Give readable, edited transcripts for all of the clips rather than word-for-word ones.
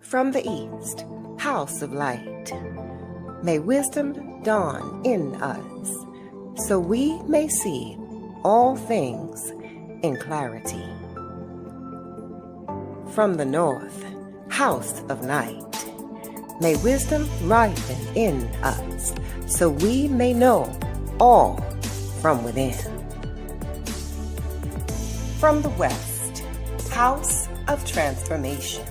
From the east, house of light, may wisdom dawn in us, so we may see all things in clarity. From the north, house of night, may wisdom ripen in us, so we may know all from within. From the west, house of transformation,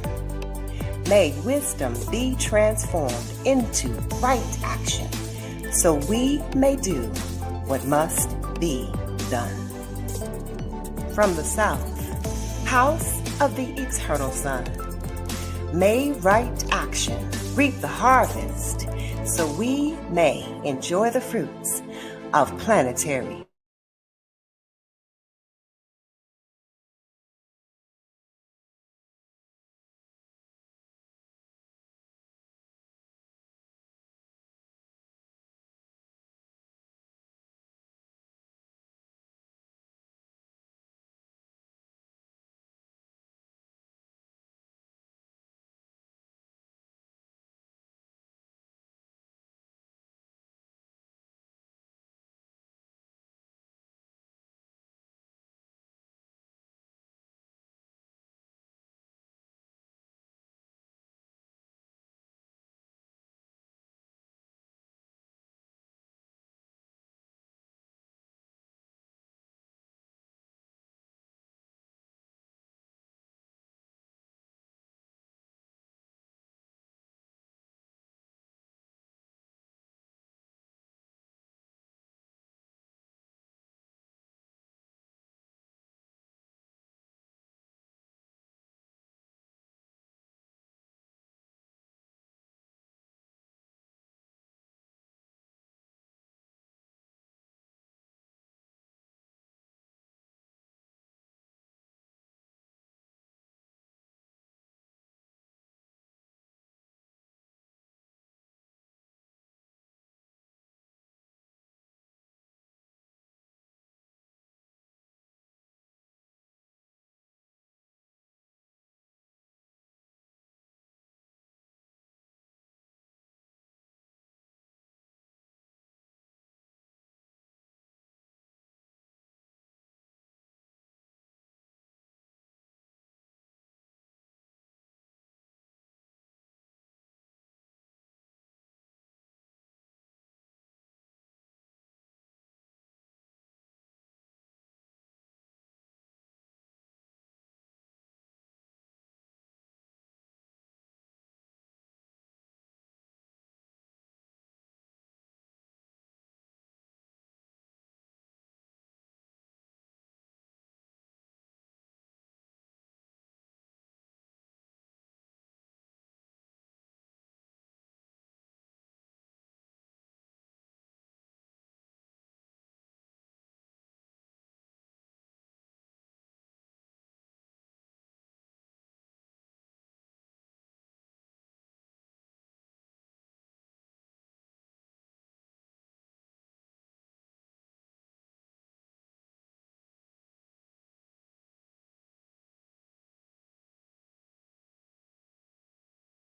may wisdom be transformed into right action, so we may do what must be done. From the south, house of the eternal sun, may right action reap the harvest, so we may enjoy the fruits of planetary.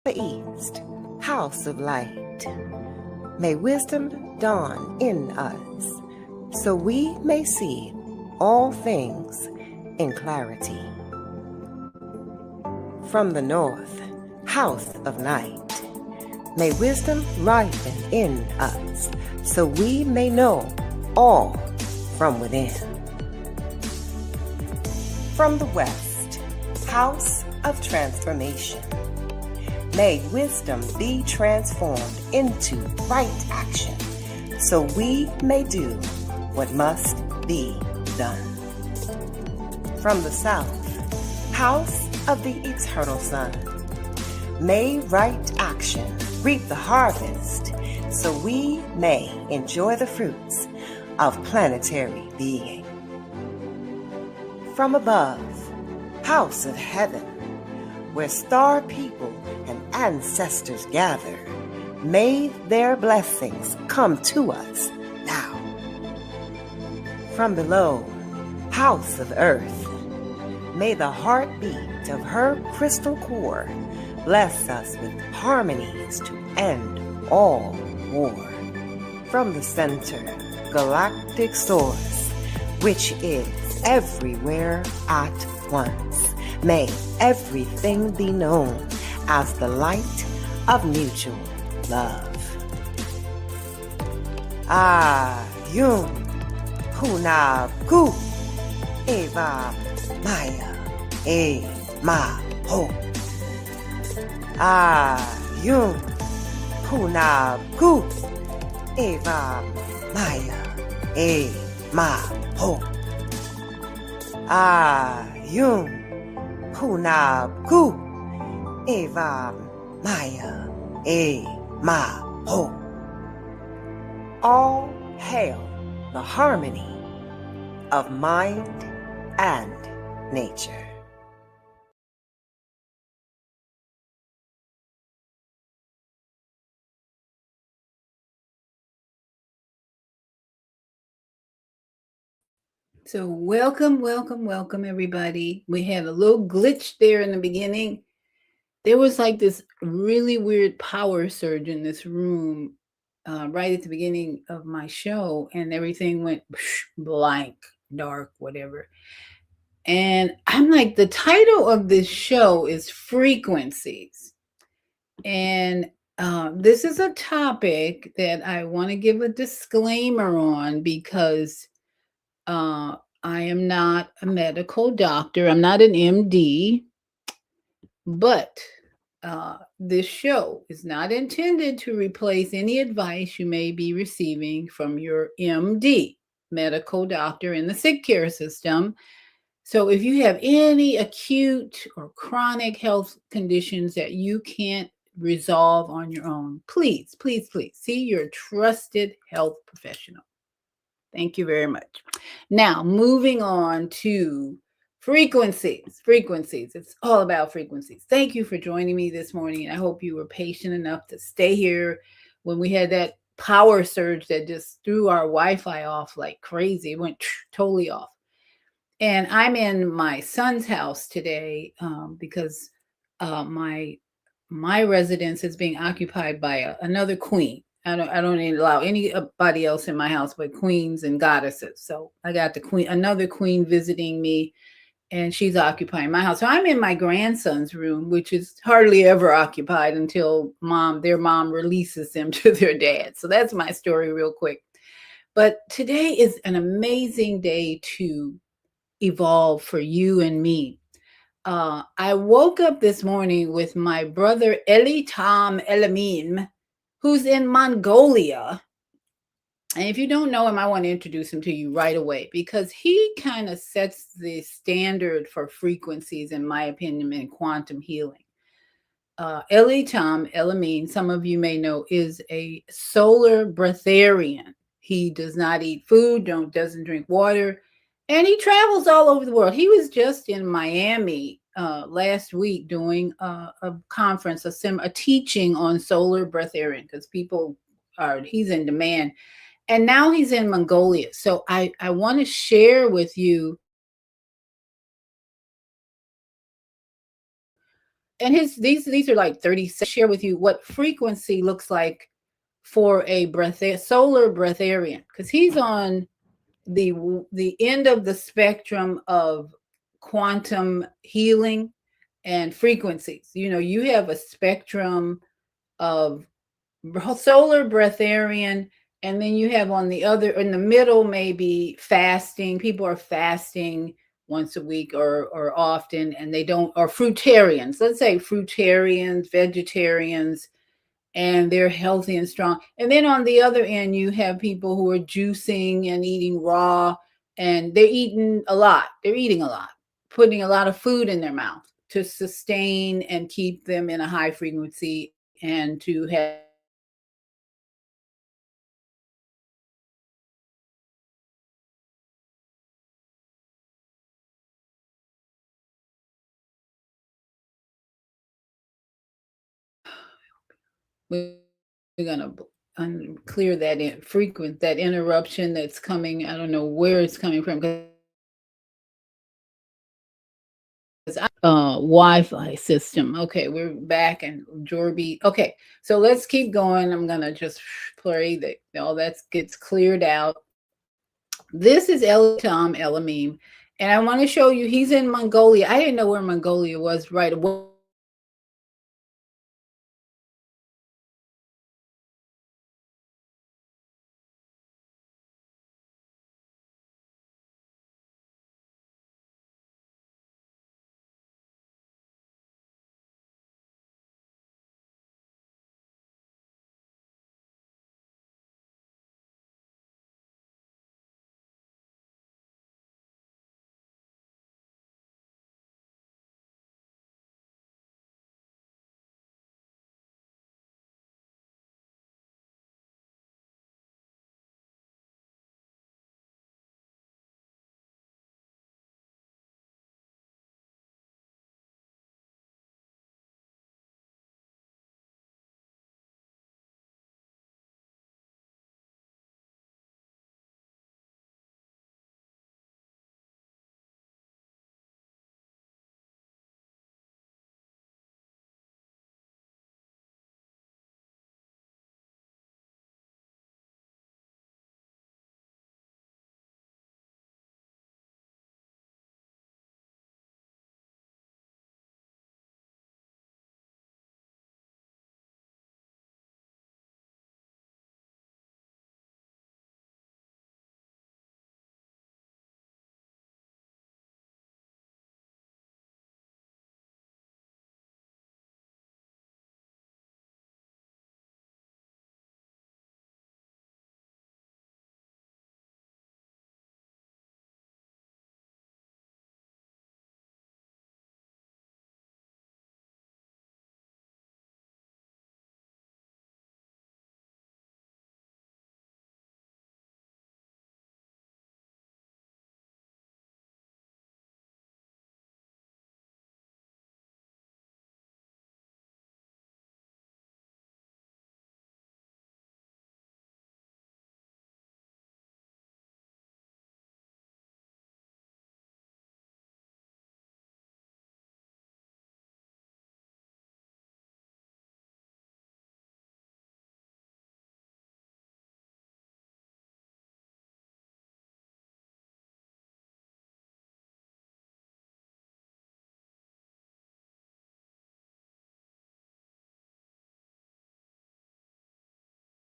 The east, house of light, may wisdom dawn in us, so we may see all things in clarity. From the north, house of night, may wisdom ripen in us, so we may know all from within. From the west, house of transformation, may wisdom be transformed into right action, so we may do what must be done. From the south, house of the eternal sun, may right action reap the harvest, so we may enjoy the fruits of planetary being. From above, house of heaven, where star people and ancestors gather, may their blessings come to us now. From below, house of earth, may the heartbeat of her crystal core Bless us with harmonies to end all war. From the center, galactic source, which is everywhere at once, may everything be known as the light of mutual love. Yum Hunab Ku Eva Maya E Ma Ho. Yum Hunab Ku Eva Maya E Ma Ho. Yum Hunab Ku Eva Maya E Ma Ho. All hail the harmony of mind and nature. So welcome, everybody. We had a little glitch there in the beginning. There was like this really weird power surge in this room right at the beginning of my show, and everything went blank, dark, whatever. And I'm like, the title of this show is Frequencies. And this is a topic that I want to give a disclaimer on because I am not a medical doctor. I'm not an MD, but this show is not intended to replace any advice you may be receiving from your MD, medical doctor in the sick care system. So if you have any acute or chronic health conditions that you can't resolve on your own, please, please, please see your trusted health professional. Thank you very much. Now, moving on to frequencies. Frequencies. It's all about frequencies. Thank you for joining me this morning. I hope you were patient enough to stay here when we had that power surge that just threw our Wi-Fi off like crazy. It went totally off. And I'm in my son's house today because my residence is being occupied by another queen. I don't allow anybody else in my house but queens and goddesses. So I got another queen visiting me, and she's occupying my house. So I'm in my grandson's room, which is hardly ever occupied until their mom releases them to their dad. So that's my story real quick. But today is an amazing day to evolve for you and me. I woke up this morning with my brother Elitam Elamim, who's in Mongolia. And if you don't know him, I want to introduce him to you right away because he kind of sets the standard for frequencies, in my opinion, in quantum healing. Elitam Elamim, some of you may know, is a solar breatharian. He does not eat food, doesn't drink water, and he travels all over the world. He was just in Miami last week doing a conference, a teaching on solar breatharian because he's in demand. And now he's in Mongolia. So I want to share with you. And these are like 30 seconds. Share with you what frequency looks like for a solar breatharian, because he's on the end of the spectrum of quantum healing and frequencies. You have a spectrum of solar breatharian, and then you have in the middle, maybe fasting. People are fasting once a week or often, and they don't, or fruitarians, let's say fruitarians, vegetarians, and they're healthy and strong. And then on the other end, you have people who are juicing and eating raw, and they're eating a lot, putting a lot of food in their mouth to sustain and keep them in a high frequency and to have we're going to clear that that interruption that's coming. I don't know where it's coming from because Wi-Fi system. Okay, we're back and Jorby. Okay, so let's keep going. I'm gonna just pray that all that gets cleared out. This is Elitam Elamim, and I want to show you he's in Mongolia. I didn't know where Mongolia was right away.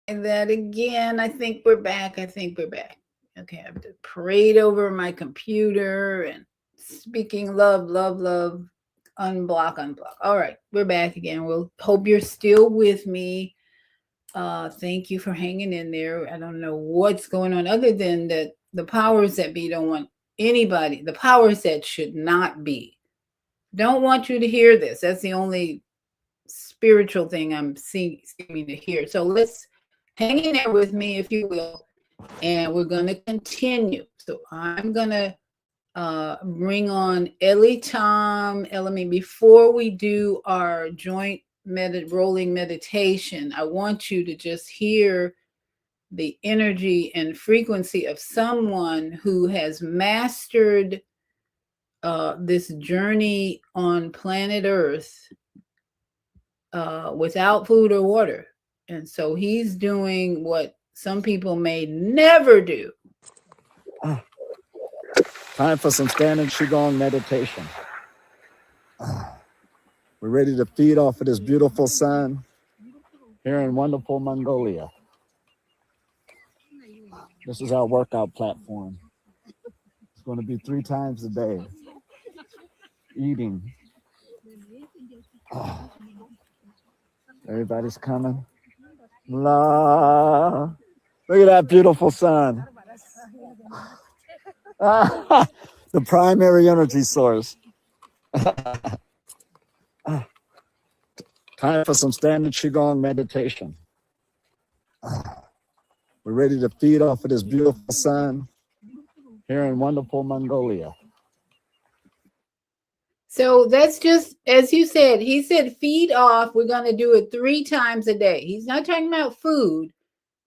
And that again, I think we're back. I think we're back. Okay, I have to parade over my computer and speaking love, love, love, unblock, unblock. All right, we're back again. We'll hope you're still with me. Thank you for hanging in there. I don't know what's going on other than that the powers that be don't want anybody, the powers that should not be, don't want you to hear this. That's the only spiritual thing I'm seeming to hear. So let's hang in there with me, if you will, and we're going to continue. So I'm going to bring on Elitam Elamim. Before we do our joint rolling meditation, I want you to just hear the energy and frequency of someone who has mastered this journey on planet Earth without food or water. And so he's doing what some people may never do. Time for some standing Qigong meditation. We're ready to feed off of this beautiful sun here in wonderful Mongolia. This is our workout platform. It's going to be 3 times a day. Eating. Everybody's coming. La. Look at that beautiful sun. The primary energy source. Time for some standing Qigong meditation. We're ready to feed off of this beautiful sun here in wonderful Mongolia. So that's just, as you said, he said feed off. We're going to do it 3 times a day. He's not talking about food.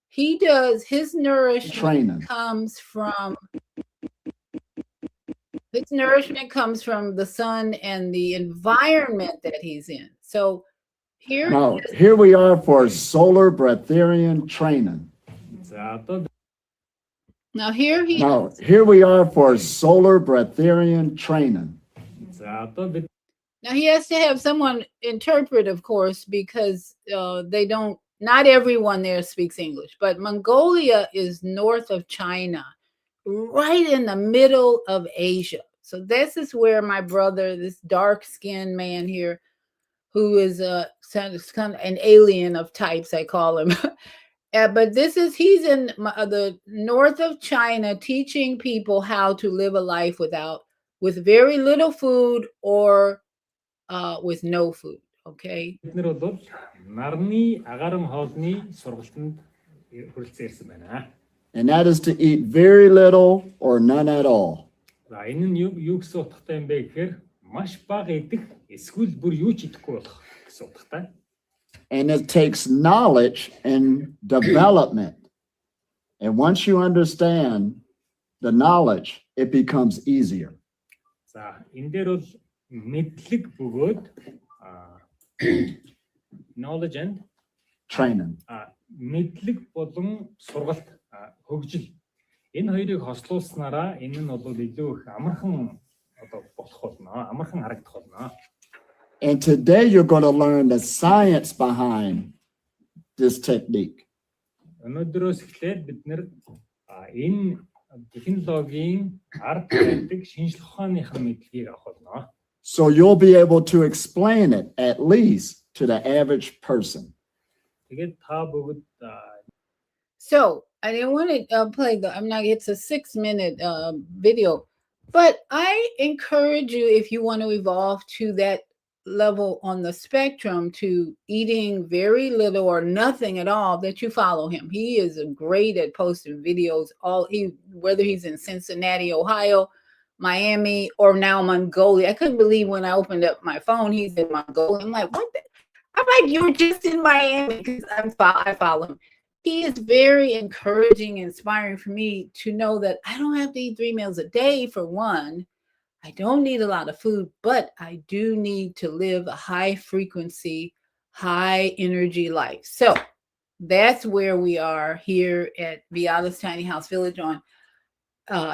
He does, his nourishment comes from His nourishment comes from the sun and the environment that he's in. So here, Now, here we are for solar breatharian training. now here he Now, here we are for solar breatharian training. Now he has to have someone interpret, of course, because they don't. Not everyone there speaks English, but Mongolia is north of China, right in the middle of Asia. So this is where my brother, this dark-skinned man here, who is kind of an alien of types, I call him. But he's in the north of China, teaching people how to live a life with very little food or with no food. Okay. And that is to eat very little or none at all. And it takes knowledge and development. And once you understand the knowledge, it becomes easier. Knowledge and training. Мэдлэг болон сургалт хөгжил энэ хоёрыг хослуулснараа энэ нь бол илүү их амархан болох болно. Амархан харагдах болно. And today you're going to learn the science behind this technique. Өнөөдрөөс эхлээд бид нэр энэ технологийн арга барилыг шинжлэх ухааныхын мэдлэгийг авах болно. So you'll be able to explain it at least to the average person. So I didn't want to play it's a 6-minute video, but I encourage you, if you want to evolve to that level on the spectrum, to eating very little or nothing at all, that you follow him. He is great at posting videos, whether he's in Cincinnati, Ohio, Miami, or now Mongolia. I couldn't believe when I opened up my phone, he's in Mongolia. I'm like, what? I'm like, you were just in Miami, because I follow him. He is very encouraging, inspiring for me to know that I don't have to eat 3 meals a day, for one. I don't need a lot of food, but I do need to live a high frequency, high energy life. So that's where we are here at Viada's Tiny House Village on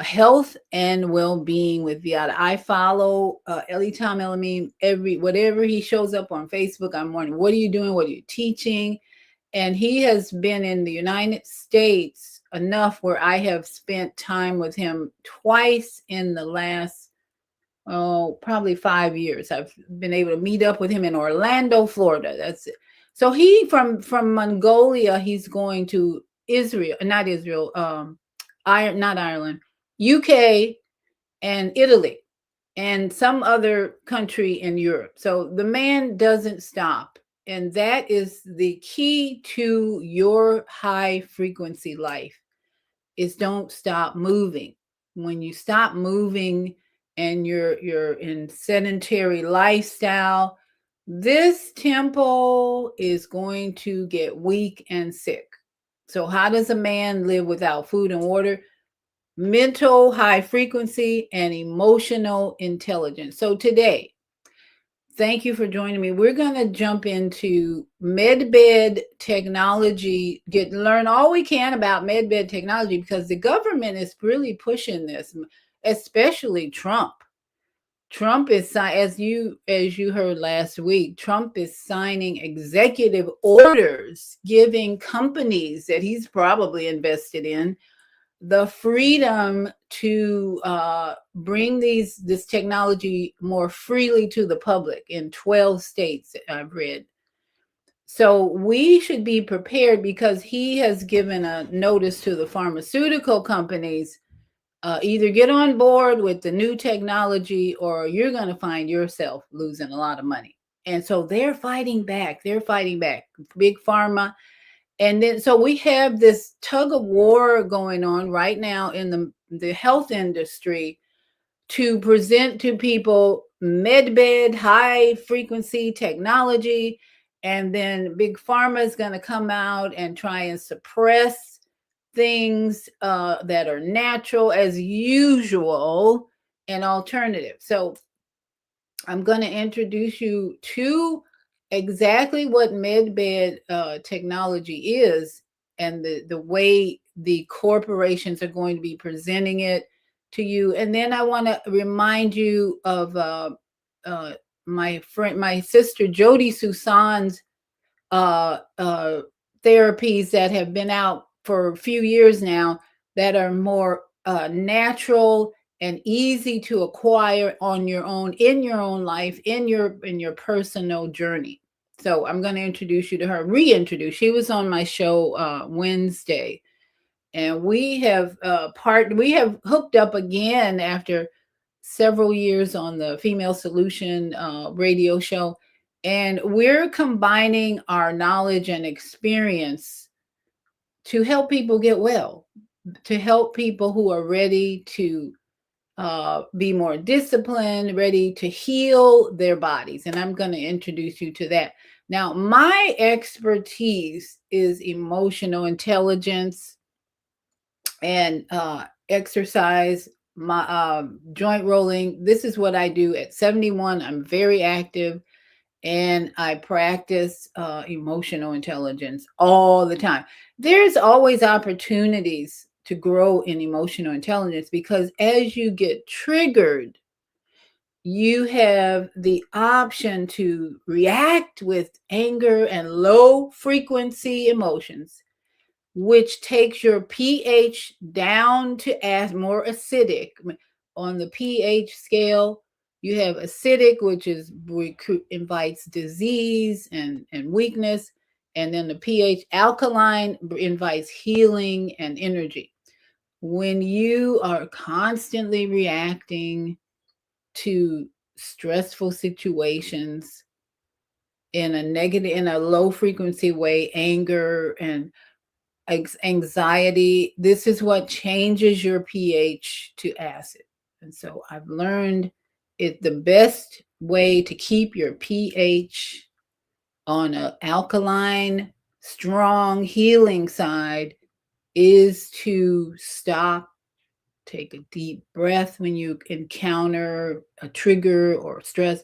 health and well-being with Viada. I follow Elitam Elamine whatever he shows up on Facebook. I'm wondering, what are you doing? What are you teaching? And he has been in the United States enough where I have spent time with him twice in the last, probably 5 years. I've been able to meet up with him in Orlando, Florida. That's it. So he from Mongolia, he's going to not Ireland, UK and Italy and some other country in Europe. So the man doesn't stop. And that is the key to your high frequency life, is don't stop moving. When you stop moving and you're in sedentary lifestyle, this temple is going to get weak and sick. So how does a man live without food and water? Mental high frequency and emotional intelligence. So today, thank you for joining me. We're going to jump into medbed technology, learn all we can about medbed technology, because the government is really pushing this, especially Trump. Trump is, as you heard last week, Trump is signing executive orders giving companies that he's probably invested in the freedom to bring this technology more freely to the public in 12 states, I've read. So we should be prepared, because he has given a notice to the pharmaceutical companies, either get on board with the new technology or you're going to find yourself losing a lot of money. And so they're fighting back. Big Pharma. And then, so we have this tug of war going on right now in the health industry to present to people medbed, high frequency technology. And then Big Pharma is going to come out and try and suppress things that are natural, as usual. an alternative. So I'm going to introduce you to exactly what medbed technology is, and the way the corporations are going to be presenting it to you. And then I want to remind you of my sister Jody Susan's therapies that have been out for a few years now, that are more natural and easy to acquire on your own, in your own life, in your personal journey. So I'm going to introduce you to her, reintroduce. She was on my show Wednesday, and we have hooked up again after several years on the Female Solution radio show, and we're combining our knowledge and experience to help people get well, to help people who are ready to be more disciplined, ready to heal their bodies. And I'm going to introduce you to that. Now, my expertise is emotional intelligence and exercise, my joint rolling. This is what I do at 71. I'm very active, and I practice emotional intelligence all the time. There's always opportunities to grow in emotional intelligence, because as you get triggered, you have the option to react with anger and low frequency emotions, which takes your pH down to as more acidic. On the pH scale, you have acidic, which invites disease and weakness. And then the pH alkaline invites healing and energy. When you are constantly reacting to stressful situations in a negative, in a low frequency way, anger and anxiety, this is what changes your pH to acid. And so I've learned the best way to keep your pH on an alkaline, strong, healing side is to stop, take a deep breath when you encounter a trigger or stress.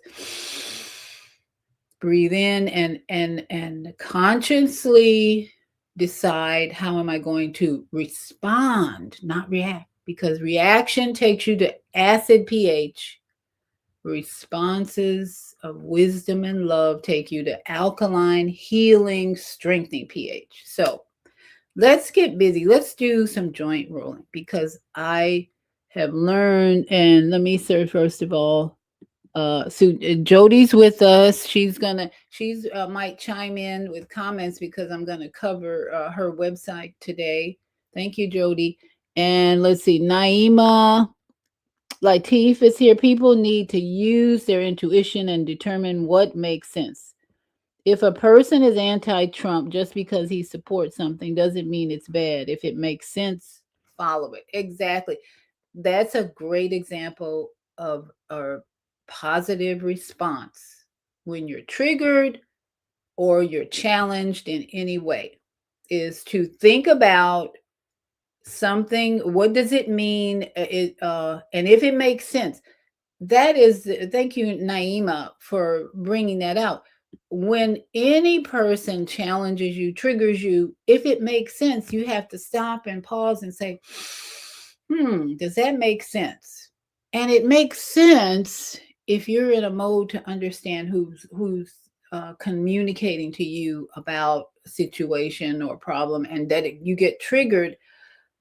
Breathe in and consciously decide, how am I going to respond, not react, because reaction takes you to acid pH. Responses of wisdom and love take you to alkaline, healing, strengthening pH. So let's get busy. Let's do some joint rolling, because I have learned, and let me say first of all, so Jody's with us. She's might chime in with comments, because I'm gonna cover her website today. Thank you, Jody. And let's see, Naima Latif is here. People need to use their intuition and determine what makes sense. If a person is anti-Trump just because he supports something doesn't mean it's bad. If it makes sense, follow it. Exactly. That's a great example of a positive response when you're triggered or you're challenged in any way, is to think about something. What does it mean? And if it makes sense, that is, thank you, Naima, for bringing that out. When any person challenges you, triggers you, if it makes sense, you have to stop and pause and say, does that make sense? And it makes sense if you're in a mode to understand who's communicating to you about a situation or problem, and that you get triggered.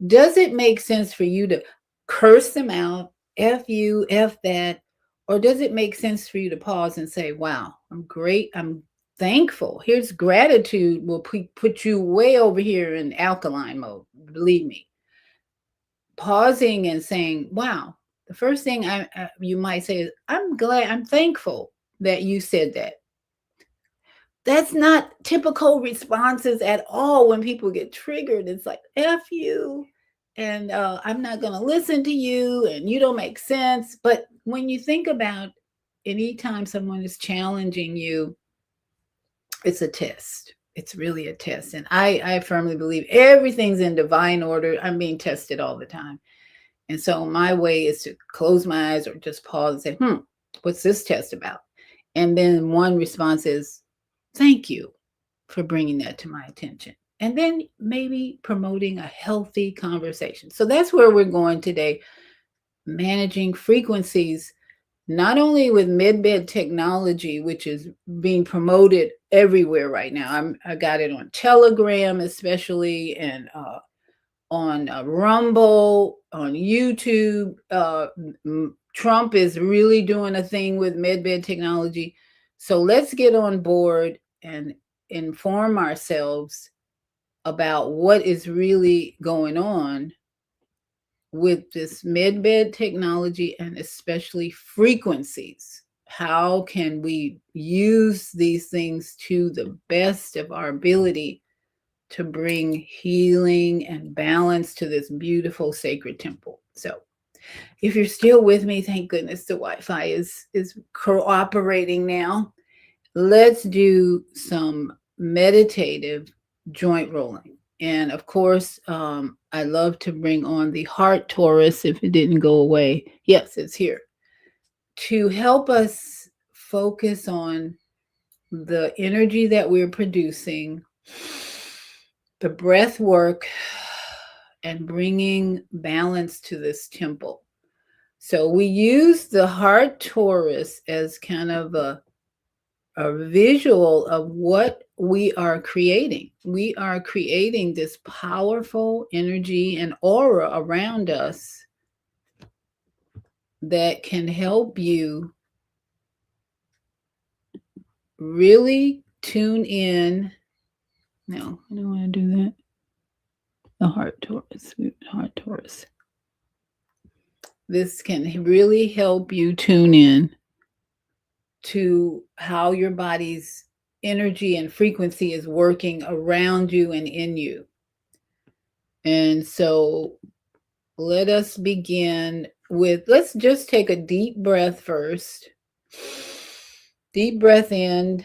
Does it make sense for you to curse them out, F you, F that? Or does it make sense for you to pause and say, wow, I'm great, I'm thankful. Here's gratitude will put you way over here in alkaline mode, believe me. Pausing and saying, wow, the first thing you might say is, I'm glad, I'm thankful that you said that. That's not typical responses at all when people get triggered. It's like, F you, and I'm not going to listen to you, and you don't make sense. But when you think about anytime someone is challenging you, it's a test. It's really a test. And I firmly believe everything's in divine order. I'm being tested all the time. And so my way is to close my eyes or just pause and say, what's this test about? And then one response is, thank you for bringing that to my attention. And then maybe promoting a healthy conversation. So that's where we're going today, managing frequencies, not only with medbed technology, which is being promoted everywhere right now. I got it on Telegram, especially, and on Rumble, on YouTube. Trump is really doing a thing with medbed technology. So let's get on board and inform ourselves about what is really going on with this medbed technology, and especially frequencies. How can we use these things to the best of our ability to bring healing and balance to this beautiful sacred temple? So if you're still with me, thank goodness the Wi-Fi is cooperating now. Let's do some meditative joint rolling. And of course, I love to bring on the heart torus if it didn't go away. Yes, it's here to help us focus on the energy that we're producing, the breath work, and bringing balance to this temple. So we use the heart torus as kind of a visual of what we are creating. We are creating this powerful energy and aura around us that can help you really tune in. No, I don't want to do that. The heart torus. This can really help you tune in to how your body's energy and frequency is working around you and in you. And so let us begin with, let's just take a deep breath first. Deep breath in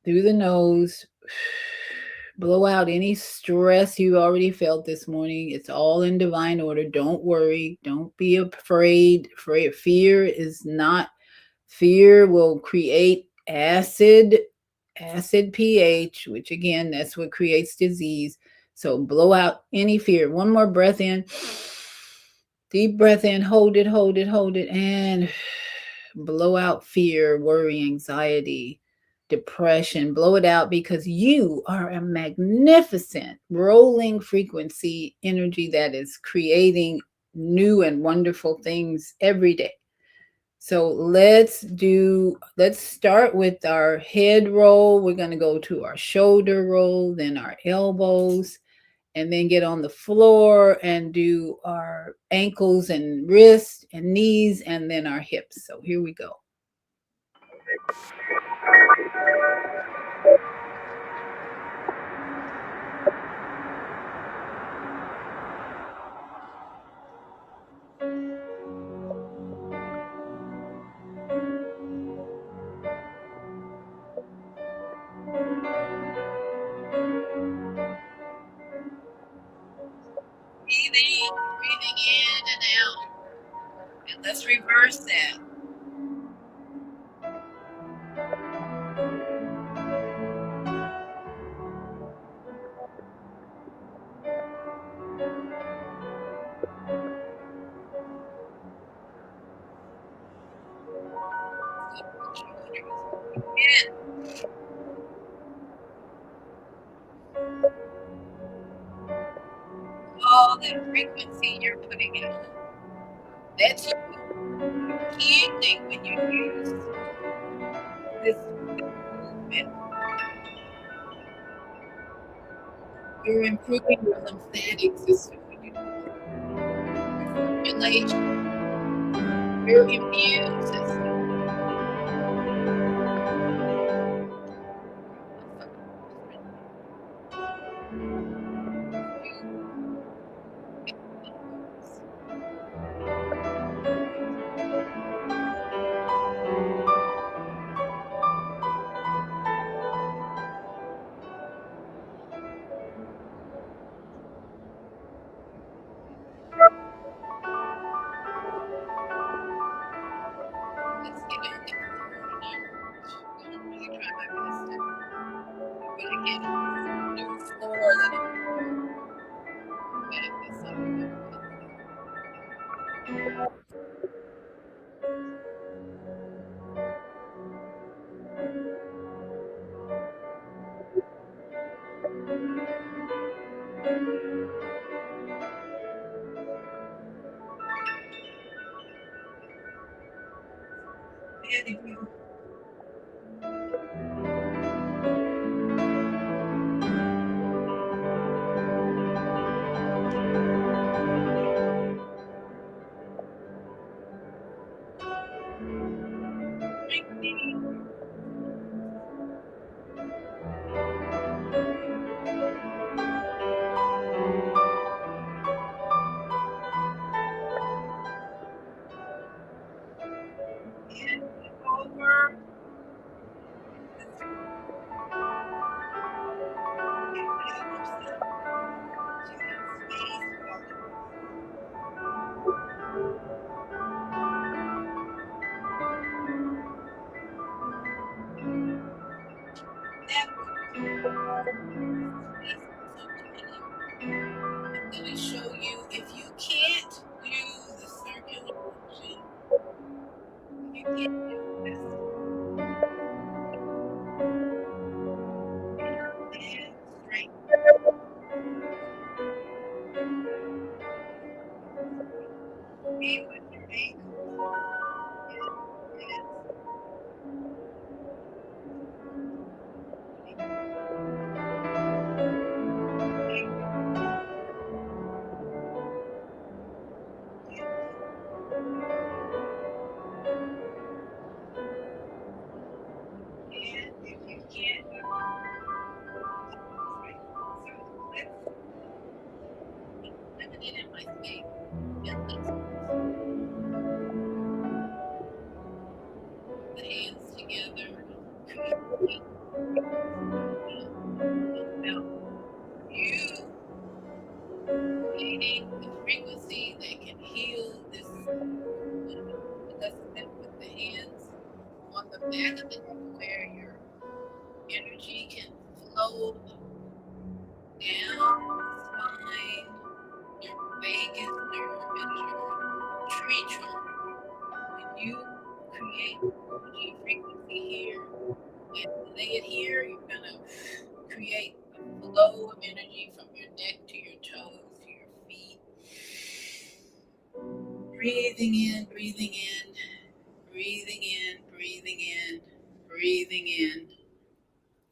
through the nose. Blow out any stress you already felt this morning. It's all in divine order. Don't worry. Don't be afraid. Fear is not. Fear will create acid pH, which again, that's what creates disease. So blow out any fear. One more breath in. Deep breath in, hold it, and blow out fear, worry, anxiety, depression. Blow it out, because you are a magnificent rolling frequency energy that is creating new and wonderful things every day. So let's start with our head roll. We're going to go to our shoulder roll, then our elbows, and then get on the floor and do our ankles and wrists and knees, and then our hips. So here we go. Breathing in and out. And let's reverse that. All that frequency you're putting out. That's the key thing when you use this movement. You're improving your lymphatic system when you do circulation, your immune system.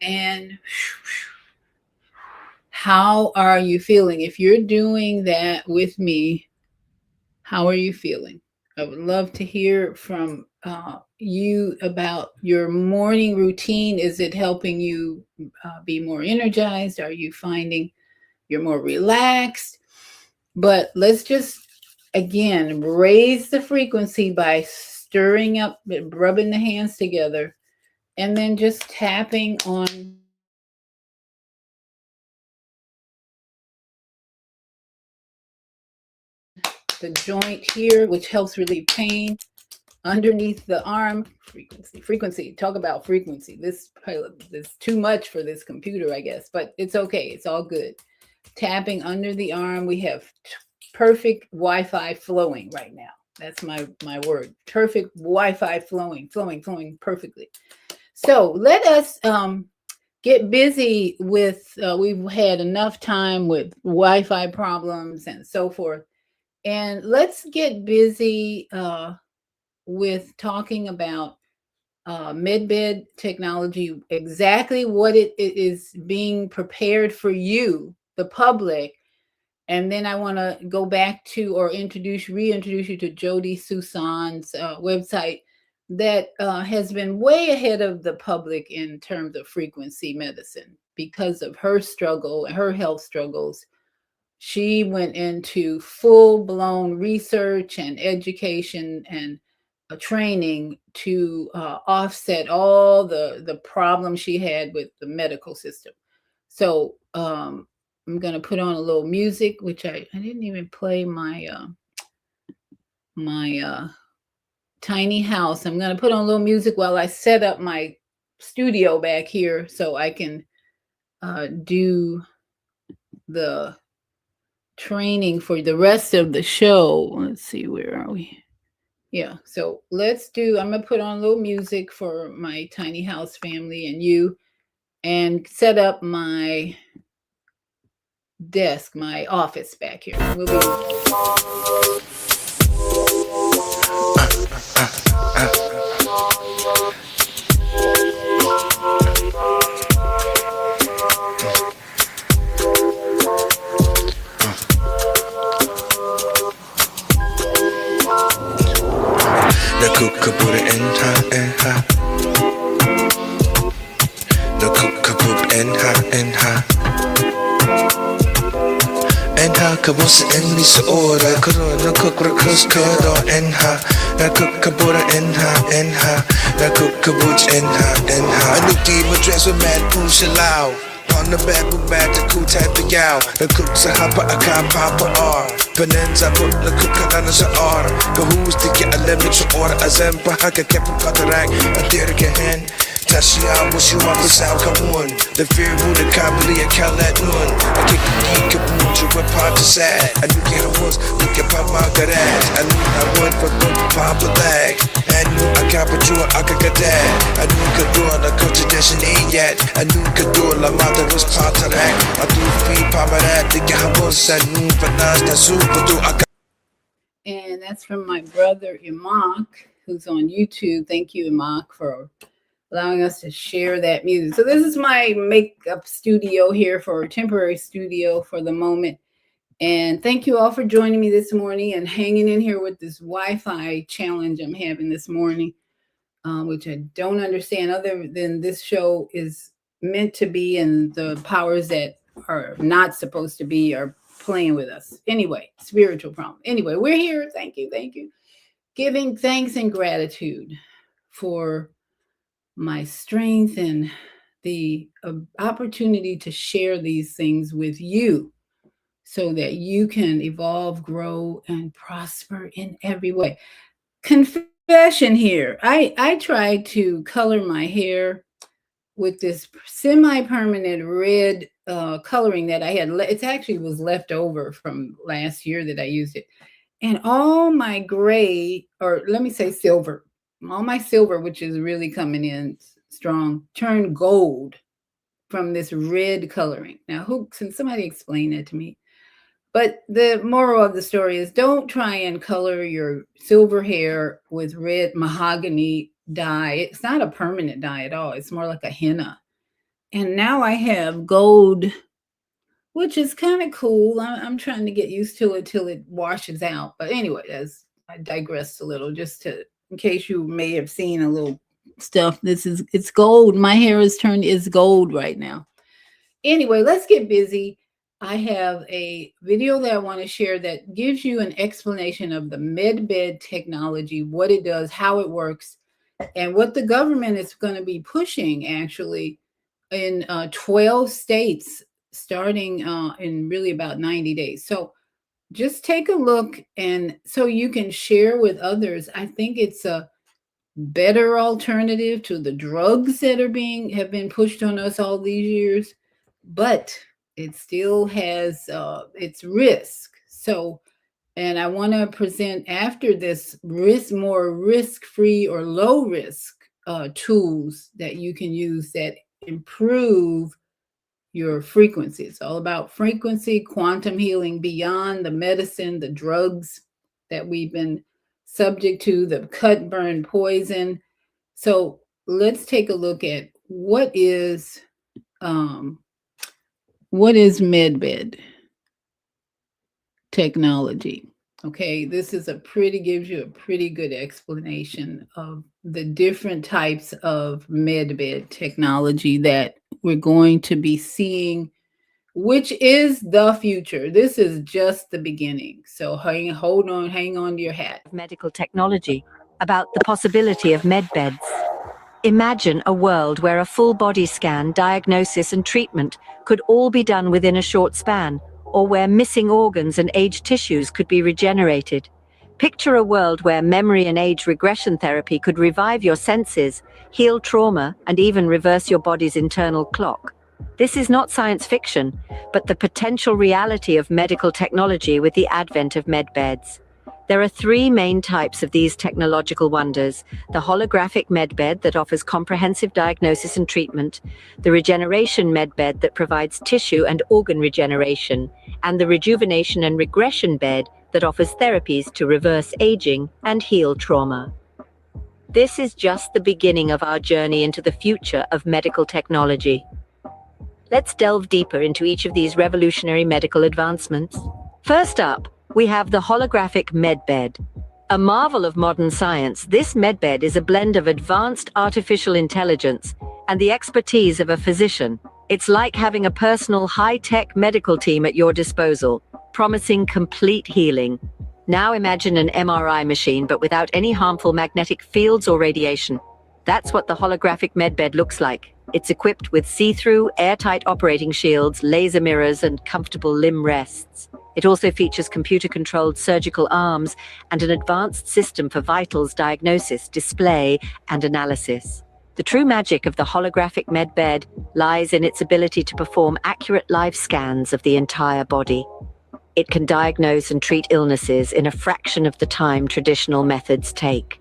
And how are you feeling? If you're doing that with me, how are you feeling? I would love to hear from you about your morning routine. Is it helping you be more energized? Are you finding you're more relaxed? But let's just, again, raise the frequency by stirring up, rubbing the hands together, and then just tapping on the joint here, which helps relieve pain underneath the arm. Frequency. Talk about frequency. This is too much for this computer, I guess, but it's okay. It's all good. Tapping under the arm. We have perfect Wi-Fi flowing right now. That's my word. Perfect Wi-Fi flowing perfectly. So let us get busy with. We've had enough time with Wi-Fi problems and so forth. And let's get busy with talking about medbed technology, exactly what it is being prepared for you, the public. And then I want to go back to or reintroduce you to Jody Susan's website that has been way ahead of the public in terms of frequency medicine because of her struggle, her health struggles. She went into full blown research and education and training to offset all the problems she had with the medical system. So I'm going to put on a little music, which I didn't even play my tiny house. I'm going to put on a little music while I set up my studio back here so I can do the training for the rest of the show. Let's see, where are we? Yeah, so I'm going to put on a little music for my tiny house family and you, and set up my desk, my office back here. We'll be The cook and ha kabos en mis ora corona cokrokos kodo en ha na kukabura en ha na kukabuch en ha anuki mo dress with mad pushalao on the bed book bad to cool type of gal the cooks a hopper a car papa r Penenza put the cook on as a order go who's to get a limit to order a zempa haka kept a cataract a theater hen Tashi I wish you up for South Kawan. The fear would have kabali a kalat nun. I kick the geek of Muja with part to sad. I knew get a was look at Papa Garage. I knew I went for book Papa bag. I knew I got what you I could get that. I knew could do the culture tradition ain't yet. I knew could do la mother was part of that. I do feed Papa that the guy was I knew but now the super do I got. And that's from my brother Imak, who's on YouTube. Thank you, Imak, for allowing us to share that music. So this is my makeup studio here, for a temporary studio for the moment. And thank you all for joining me this morning and hanging in here with this Wi-Fi challenge I'm having this morning, which I don't understand, other than this show is meant to be and the powers that are not supposed to be are playing with us. Anyway, spiritual problem. Anyway, we're here. Thank you. Thank you. Giving thanks and gratitude for my strength and the opportunity to share these things with you so that you can evolve, grow, and prosper in every way. Confession here. I tried to color my hair with this semi-permanent red coloring that I had. It actually was left over from last year that I used it. And all my gray, or let me say silver, all my silver, which is really coming in strong, turned gold from this red coloring. Now, can somebody explain that to me? But the moral of the story is don't try and color your silver hair with red mahogany dye. It's not a permanent dye at all. It's more like a henna. And now I have gold, which is kind of cool. I'm trying to get used to it till it washes out. But anyway, I digressed a little, just in case you may have seen a little stuff. It's gold. My hair is gold right now. Anyway, let's get busy. I have a video that I want to share that gives you an explanation of the medbed technology, what it does, how it works, and what the government is going to be pushing actually in 12 states starting in really about 90 days. So just take a look, and so you can share with others. I think it's a better alternative to the drugs that have been pushed on us all these years, but it still has its risk. So, and I want to present after this more risk-free or low-risk tools that you can use that improve your frequency. It's all about frequency, quantum healing beyond the medicine, the drugs that we've been subject to, the cut, burn, poison. So let's take a look at what is medbed technology. Okay, this is gives you a pretty good explanation of the different types of medbed technology that we're going to be seeing, which is the future. This is just the beginning. So hang on to your hat. Medical technology about the possibility of medbeds. Imagine a world where a full body scan, diagnosis and treatment could all be done within a short span, or where missing organs and aged tissues could be regenerated. Picture a world where memory and age regression therapy could revive your senses, heal trauma, and even reverse your body's internal clock. This is not science fiction, but the potential reality of medical technology with the advent of medbeds. There are three main types of these technological wonders: the holographic medbed that offers comprehensive diagnosis and treatment, the regeneration medbed that provides tissue and organ regeneration, and the rejuvenation and regression bed that offers therapies to reverse aging and heal trauma. This is just the beginning of our journey into the future of medical technology. Let's delve deeper into each of these revolutionary medical advancements. First up, we have the holographic medbed. A marvel of modern science, this medbed is a blend of advanced artificial intelligence and the expertise of a physician. It's like having a personal high-tech medical team at your disposal, promising complete healing. Now imagine an MRI machine, but without any harmful magnetic fields or radiation. That's what the holographic medbed looks like. It's equipped with see-through, airtight operating shields, laser mirrors, and comfortable limb rests. It also features computer-controlled surgical arms and an advanced system for vitals diagnosis, display, and analysis. The true magic of the holographic medbed lies in its ability to perform accurate live scans of the entire body. It can diagnose and treat illnesses in a fraction of the time traditional methods take.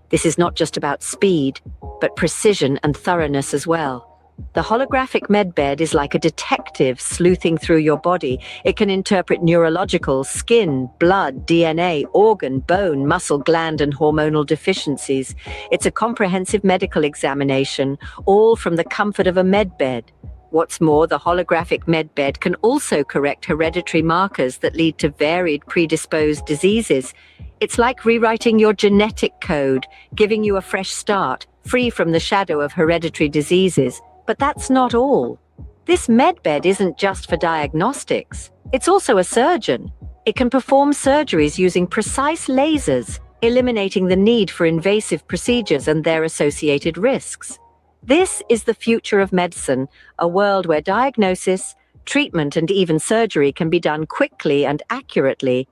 This is not just about speed, but precision and thoroughness as well. The holographic medbed is like a detective sleuthing through your body. It can interpret neurological, skin, blood, DNA, organ, bone, muscle, gland, and hormonal deficiencies. It's a comprehensive medical examination, all from the comfort of a medbed. What's more, the holographic medbed can also correct hereditary markers that lead to varied predisposed diseases. It's like rewriting your genetic code, giving you a fresh start, free from the shadow of hereditary diseases. But that's not all. This medbed isn't just for diagnostics. It's also a surgeon. It can perform surgeries using precise lasers, eliminating the need for invasive procedures and their associated risks. This is the future of medicine, a world where diagnosis, treatment, and even surgery can be done quickly and accurately,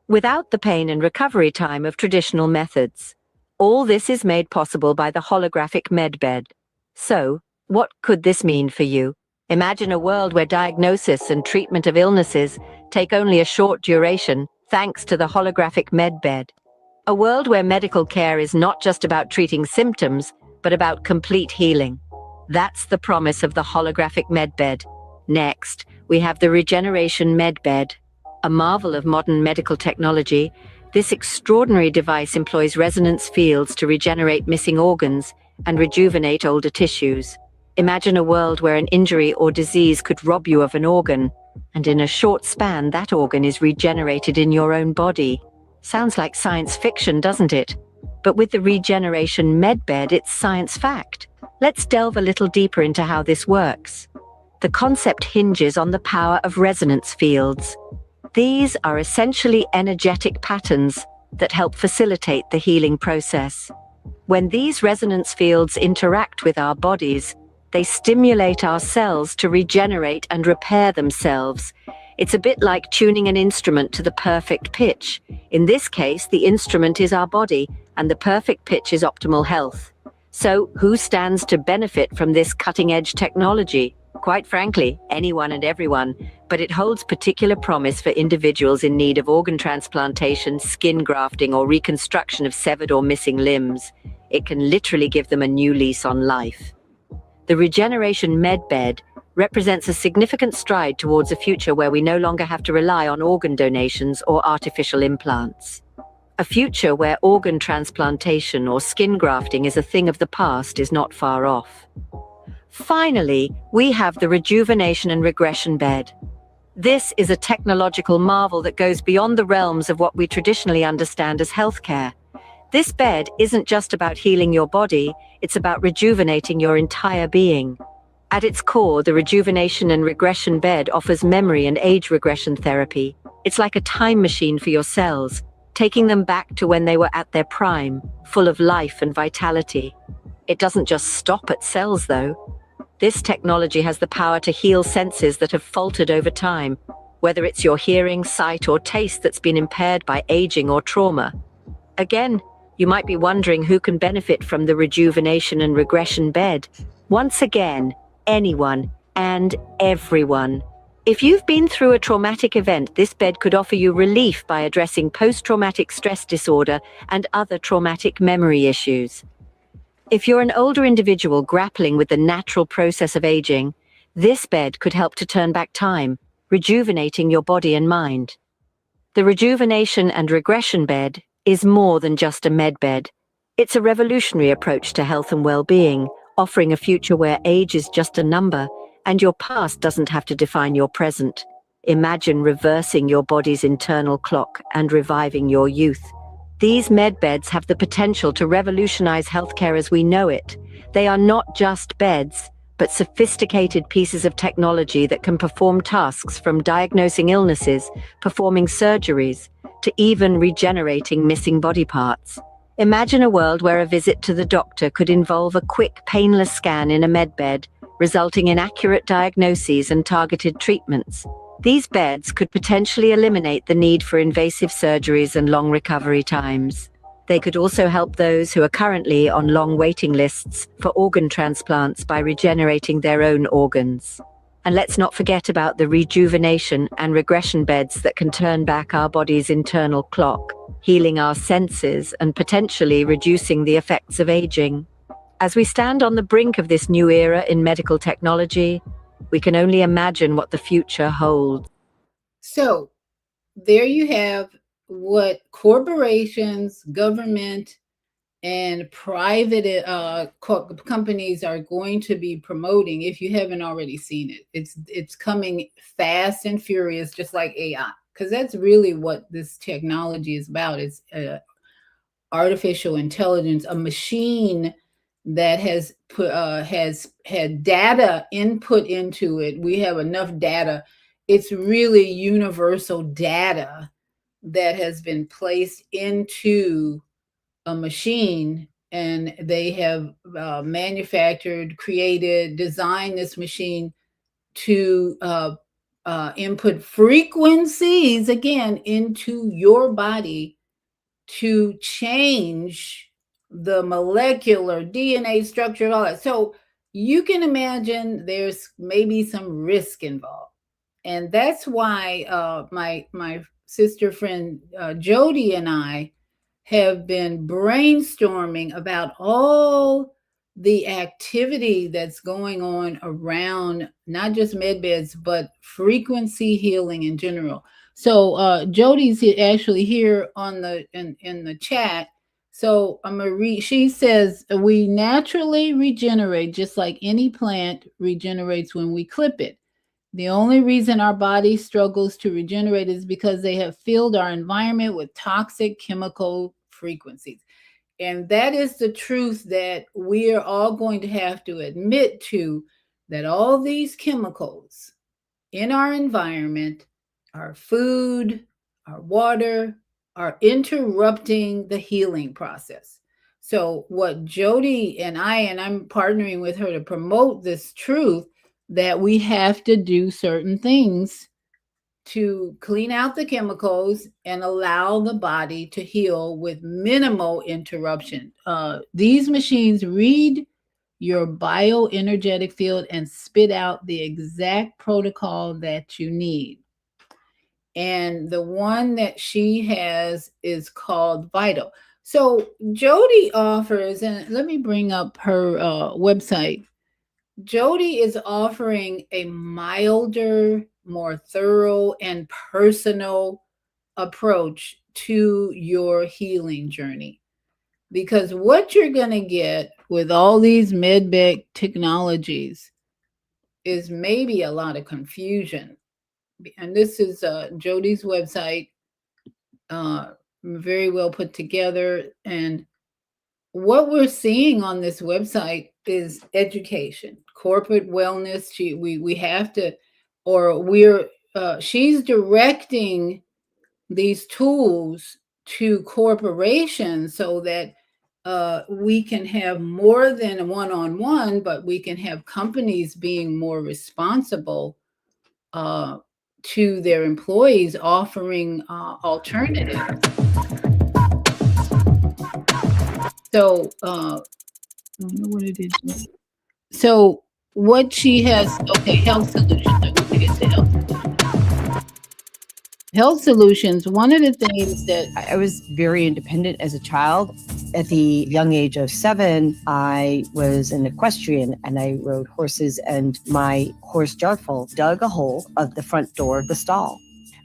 without the pain and recovery time of traditional methods. All this is made possible by the holographic medbed. So, what could this mean for you? Imagine a world where diagnosis and treatment of illnesses take only a short duration thanks to the holographic medbed. A world where medical care is not just about treating symptoms, but about complete healing. That's the promise of the holographic medbed. Next, we have the regeneration medbed. A marvel of modern medical technology, this extraordinary device employs resonance fields to regenerate missing organs and rejuvenate older tissues. Imagine a world where an injury or disease could rob you of an organ, and in a short span that organ is regenerated in your own body. Sounds like science fiction, doesn't it? But with the regeneration medbed, it's science fact. Let's delve a little deeper into how this works. The concept hinges on the power of resonance fields. These are essentially energetic patterns that help facilitate the healing process. When these resonance fields interact with our bodies, they stimulate our cells to regenerate and repair themselves. It's a bit like tuning an instrument to the perfect pitch. In this case, the instrument is our body, and the perfect pitch is optimal health. So, who stands to benefit from this cutting-edge technology? Quite frankly, anyone and everyone, but it holds particular promise for individuals in need of organ transplantation, skin grafting, or reconstruction of severed or missing limbs. It can literally give them a new lease on life. The regeneration medbed represents a significant stride towards a future where we no longer have to rely on organ donations or artificial implants. A future where organ transplantation or skin grafting is a thing of the past is not far off. Finally, we have the rejuvenation and regression bed. This is a technological marvel that goes beyond the realms of what we traditionally understand as healthcare. This bed isn't just about healing your body, it's about rejuvenating your entire being. At its core, the rejuvenation and regression bed offers memory and age regression therapy. It's like a time machine for your cells, taking them back to when they were at their prime, full of life and vitality. It doesn't just stop at cells, though. This technology has the power to heal senses that have faltered over time. whether it's your hearing, sight, or taste that's been impaired by aging or trauma. Again, you might be wondering who can benefit from the rejuvenation and regression bed. Once again, anyone and everyone. If you've been through a traumatic event, this bed could offer you relief by addressing post-traumatic stress disorder and other traumatic memory issues. If you're an older individual grappling with the natural process of aging, this bed could help to turn back time, rejuvenating your body and mind. The rejuvenation and regression bed is more than just a med bed. It's a revolutionary approach to health and well-being, offering a future where age is just a number and your past doesn't have to define your present. Imagine reversing your body's internal clock and reviving your youth. These med beds have the potential to revolutionize healthcare as we know it. They are not just beds, but sophisticated pieces of technology that can perform tasks from diagnosing illnesses, performing surgeries, to even regenerating missing body parts. Imagine a world where a visit to the doctor could involve a quick, painless scan in a medbed, resulting in accurate diagnoses and targeted treatments. These beds could potentially eliminate the need for invasive surgeries and long recovery times. They could also help those who are currently on long waiting lists for organ transplants by regenerating their own organs. And let's not forget about the rejuvenation and regression beds that can turn back our body's internal clock, healing our senses and potentially reducing the effects of aging. As we stand on the brink of this new era in medical technology, we can only imagine what the future holds. So there you have what corporations, government, and private companies are going to be promoting. If you haven't already seen it, it's coming fast and furious, just like AI, because that's really what this technology is about. It's artificial intelligence, a machine that has had data input into it. We have enough data. It's really universal data that has been placed into a machine, and they have manufactured, created, designed this machine to input frequencies again into your body to change the molecular DNA structure and all that. So you can imagine there's maybe some risk involved. And that's why my sister friend Jody and I have been brainstorming about all the activity that's going on around not just med beds, but frequency healing in general. So Jody's actually here on the in the chat. So I'm gonna read. She says we naturally regenerate just like any plant regenerates when we clip it. The only reason our body struggles to regenerate is because they have filled our environment with toxic chemical frequencies. And that is the truth that we are all going to have to admit to, that all these chemicals in our environment, our food, our water, are interrupting the healing process. So what Jody and I'm partnering with her to promote this truth that we have to do certain things to clean out the chemicals and allow the body to heal with minimal interruption. These machines read your bioenergetic field and spit out the exact protocol that you need. And the one that she has is called Vital. So Jody offers, and let me bring up her website. Jody is offering a milder, more thorough, and personal approach to your healing journey. Because what you're going to get with all these medbed technologies is maybe a lot of confusion. And this is Jody's website, very well put together. And what we're seeing on this website is education, corporate wellness. We have to, or she's directing these tools to corporations so that we can have more than a one-on-one, but we can have companies being more responsible to their employees, offering alternatives. So, I don't know what it is. So, what she has, okay, health solutions. I want to get to health solutions. Health solutions, one of the things that I was very independent as a child. At the young age of 7, I was an equestrian and I rode horses, and my horse Jarful dug a hole of the front door of the stall.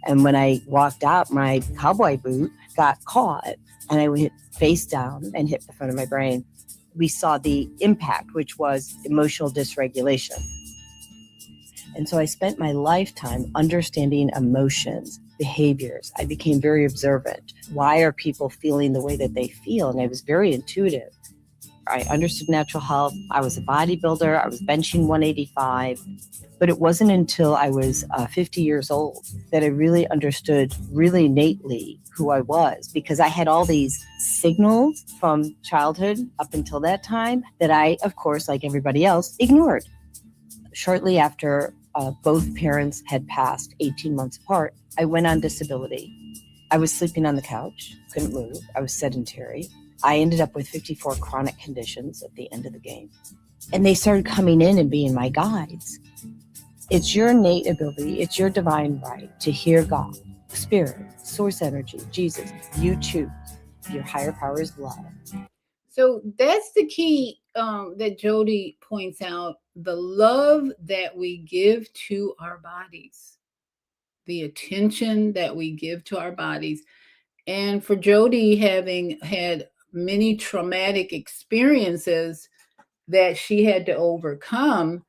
And when I walked out, my cowboy boot got caught and I went face down and hit the front of my brain. We saw the impact, which was emotional dysregulation. And so I spent my lifetime understanding emotions, behaviors. I became very observant. Why are people feeling the way that they feel? And I was very intuitive. I understood natural health. I was a bodybuilder. I was benching 185. But it wasn't until I was 50 years old that I really understood really innately who I was, because I had all these signals from childhood up until that time that I, of course, like everybody else, ignored. Shortly after both parents had passed 18 months apart, I went on disability. I was sleeping on the couch, couldn't move. I was sedentary. I ended up with 54 chronic conditions at the end of the game. And they started coming in and being my guides. It's your innate ability, it's your divine right to hear God, Spirit, Source Energy, Jesus. You choose. Your higher power is love. So that's the key that Jody points out, the love that we give to our bodies, the attention that we give to our bodies. And for Jody, having had many traumatic experiences that she had to overcome,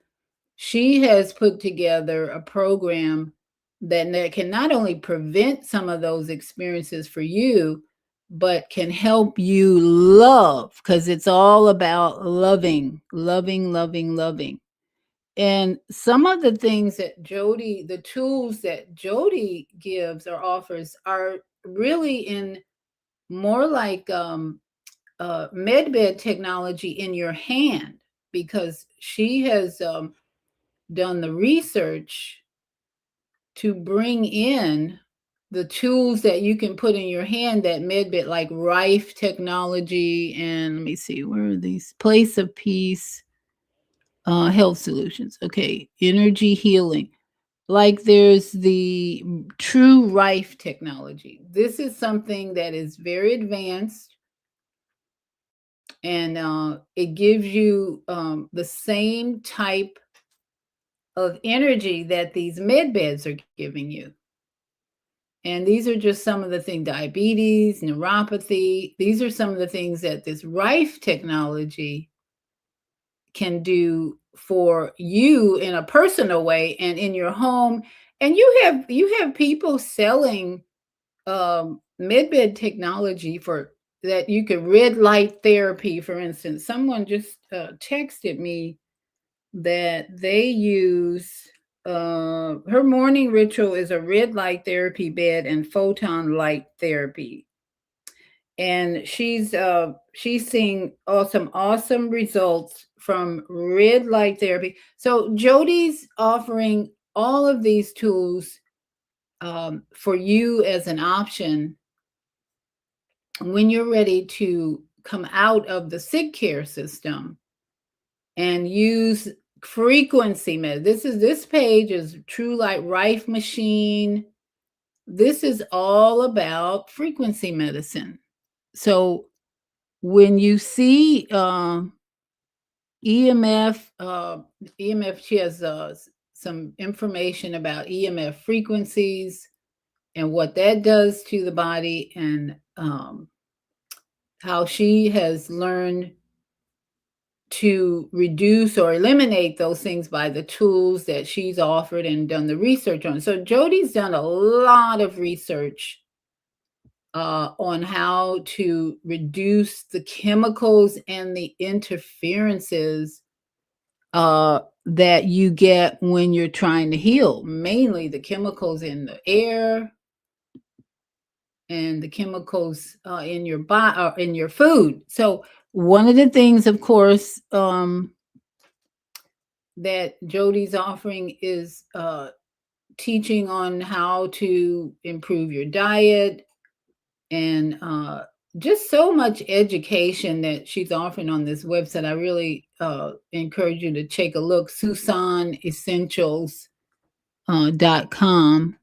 she has put together a program that can not only prevent some of those experiences for you, but can help you love, because it's all about loving. And some of the things that Jody, the tools that Jody gives or offers are really in more like medbed technology in your hand, because she has done the research to bring in the tools that you can put in your hand, that medbed, like Rife technology, and let me see, where are these? Place of Peace, health solutions. Okay, energy healing. Like there's the True Rife technology. This is something that is very advanced, and it gives you the same type of energy that these med beds are giving you. And these are just some of the things: diabetes, neuropathy. These are some of the things that this Rife technology can do for you in a personal way and in your home. And you have people selling medbed technology for that. You could red light therapy, for instance. Someone just texted me that they use her morning ritual is a red light therapy bed and photon light therapy, and she's seeing awesome results from red light therapy. So Jody's offering all of these tools for you as an option when you're ready to come out of the sick care system and use frequency med. This page is True Light Rife Machine. This is all about frequency medicine. So when you see EMF, she has some information about EMF frequencies and what that does to the body, and how she has learned to reduce or eliminate those things by the tools that she's offered and done the research on. So Jody's done a lot of research on how to reduce the chemicals and the interferences that you get when you're trying to heal, mainly the chemicals in the air and the chemicals in your body, in your food. So one of the things, of course, that Jody's offering is teaching on how to improve your diet and just so much education that she's offering on this website. I really encourage you to take a look. SusanEssentials.com.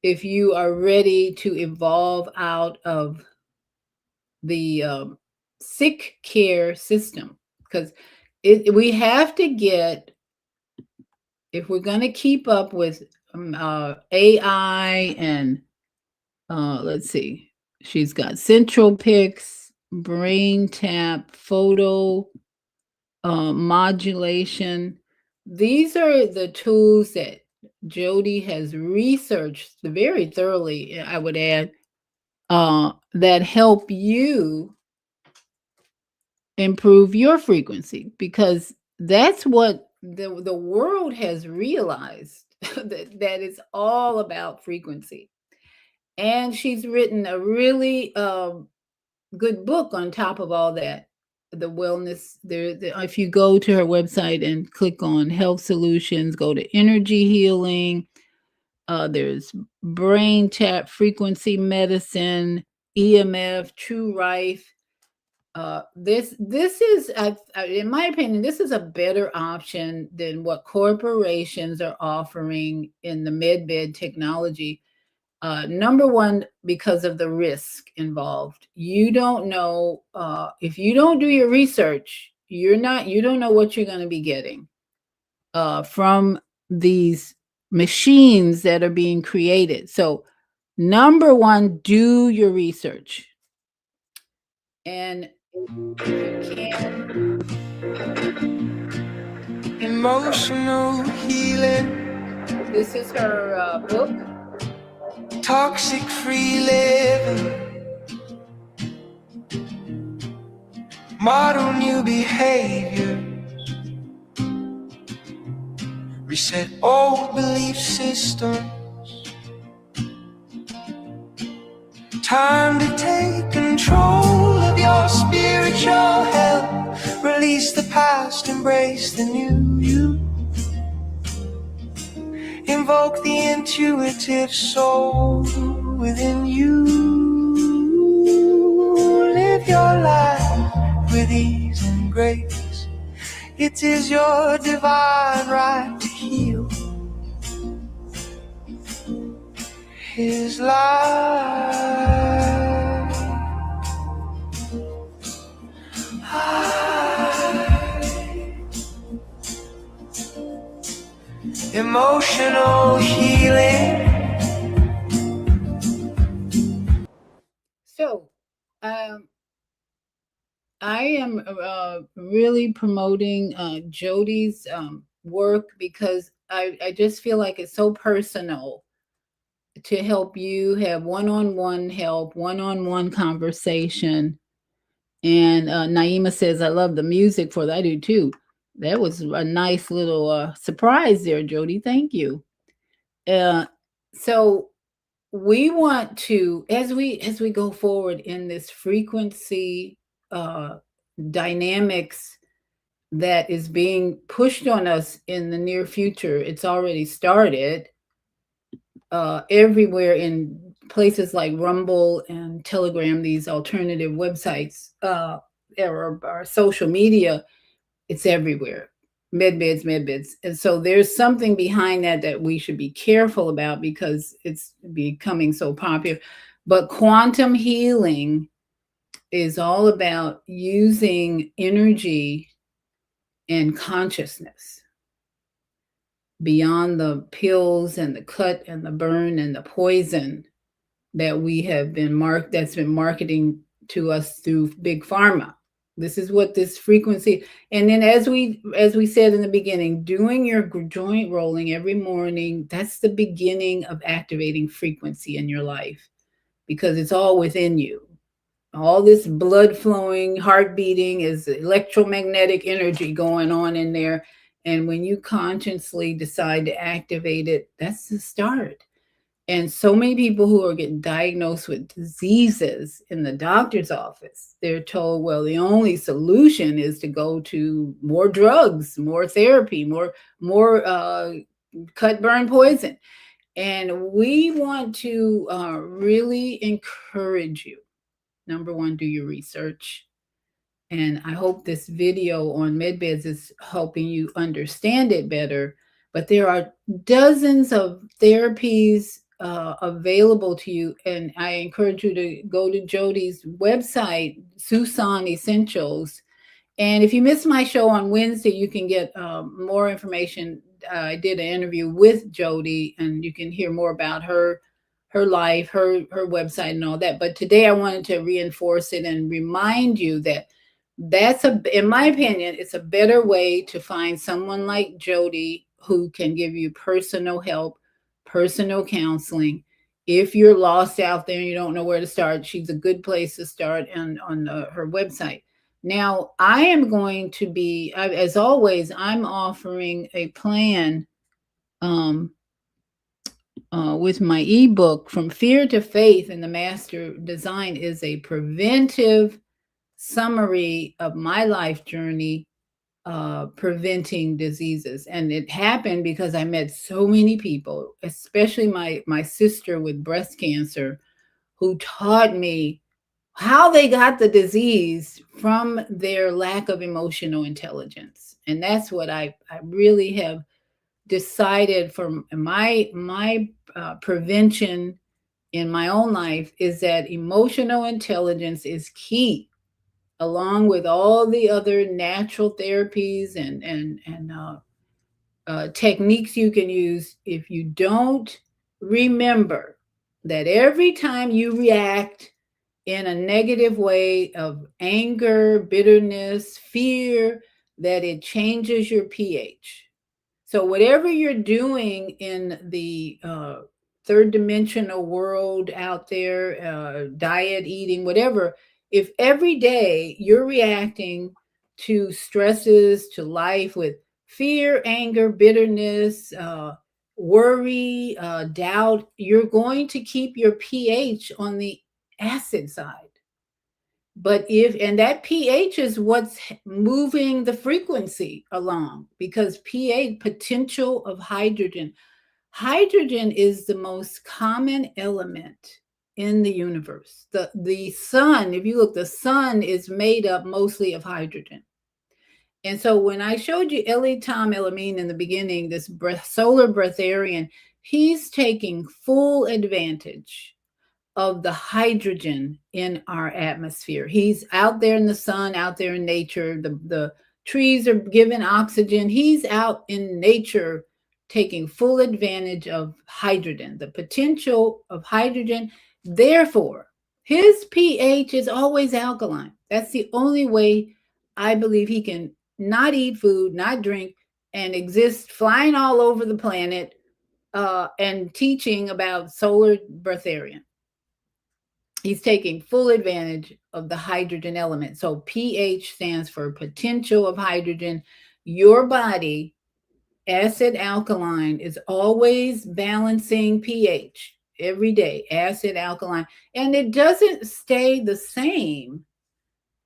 If you are ready to evolve out of the sick care system, because we have to get, if we're going to keep up with AI and let's see, she's got Central Picks, Brain Tap, Photo Modulation. These are the tools that Jody has researched very thoroughly, I would add, that help you improve your frequency, because that's what the world has realized that it's all about frequency. And she's written a really good book on top of all that. The wellness, if you go to her website and click on health solutions, go to energy healing, there's brain tap, frequency medicine, EMF, true rife. This is, in my opinion, this is a better option than what corporations are offering in the medbed technology. Number one, because of the risk involved. You don't know, if you don't do your research, you don't know what you're going to be getting from these machines that are being created. So, number one, do your research. And if you can, Emotional healing. This is her book. Toxic free living. Model new behavior. Reset old belief systems. Time to take control of your spiritual health. Release the past, embrace the new you. Invoke the intuitive soul within you. Live your life with ease and grace. It is your divine right to heal. His life. Emotional healing. So, I am really promoting Jody's work because I just feel like it's so personal to help you have one-on-one help, one-on-one conversation. And Naima says, I love the music for that. I do too. That was a nice little surprise there, Jody. Thank you. So we want to, as we go forward in this frequency dynamics that is being pushed on us in the near future, it's already started everywhere in places like Rumble and Telegram, these alternative websites, or social media. It's everywhere. Medbeds. And so there's something behind that we should be careful about because it's becoming so popular. But quantum healing is all about using energy and consciousness beyond the pills and the cut and the burn and the poison that we have been that's been marketing to us through big pharma. This is what this frequency, and then as we said in the beginning, doing your joint rolling every morning, that's the beginning of activating frequency in your life, because it's all within you. All this blood flowing, heart beating is electromagnetic energy going on in there. And when you consciously decide to activate it, that's the start. And so many people who are getting diagnosed with diseases in the doctor's office, they're told, well, the only solution is to go to more drugs, more therapy, more cut, burn, poison. And we want to really encourage you. Number one, do your research. And I hope this video on medbeds is helping you understand it better. But there are dozens of therapies available to you. And I encourage you to go to Jody's website, Susan Essentials. And if you missed my show on Wednesday, you can get more information. I did an interview with Jody, and you can hear more about her life, her website, and all that. But today I wanted to reinforce it and remind you that in my opinion, it's a better way to find someone like Jody who can give you personal help, personal counseling. If you're lost out there and you don't know where to start, she's a good place to start on her website. Now, I am going to be, as always, I'm offering a plan with my ebook, From Fear to Faith, and the Master Design is a preventive summary of my life journey preventing diseases. And it happened because I met so many people, especially my sister with breast cancer, who taught me how they got the disease from their lack of emotional intelligence. And that's what I really have decided for my prevention in my own life, is that emotional intelligence is key, along with all the other natural therapies and techniques you can use. If you don't remember that every time you react in a negative way of anger, bitterness, fear, that it changes your pH. So whatever you're doing in the third dimensional world out there, diet, eating, whatever, if every day you're reacting to stresses, to life with fear, anger, bitterness, worry, doubt, you're going to keep your pH on the acid side. But and that pH is what's moving the frequency along, because pH, potential of hydrogen. Hydrogen is the most common element in the universe. The sun, if you look, the sun is made up mostly of hydrogen. And so when I showed you Eli Tom Elamine in the beginning, this solar breatharian, he's taking full advantage of the hydrogen in our atmosphere. He's out there in the sun, out there in nature. The trees are giving oxygen. He's out in nature taking full advantage of hydrogen, the potential of hydrogen. Therefore, his pH is always alkaline. That's the only way I believe he can not eat food, not drink, and exist flying all over the planet and teaching about solar breatharian. He's taking full advantage of the hydrogen element. So pH stands for potential of hydrogen. Your body, acid alkaline, is always balancing pH every day, acid alkaline. And it doesn't stay the same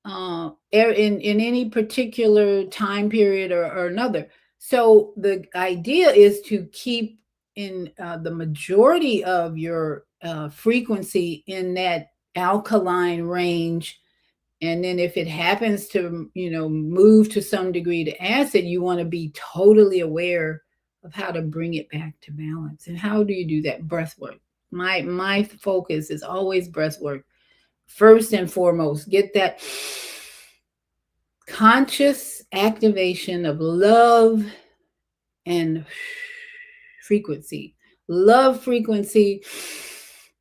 in any particular time period or another. So the idea is to keep in the majority of your frequency in that alkaline range. And then if it happens to, move to some degree to acid, you want to be totally aware of how to bring it back to balance. And how do you do that? Breath work. My focus is always breath work. First and foremost, get that conscious activation of love and frequency. Love frequency,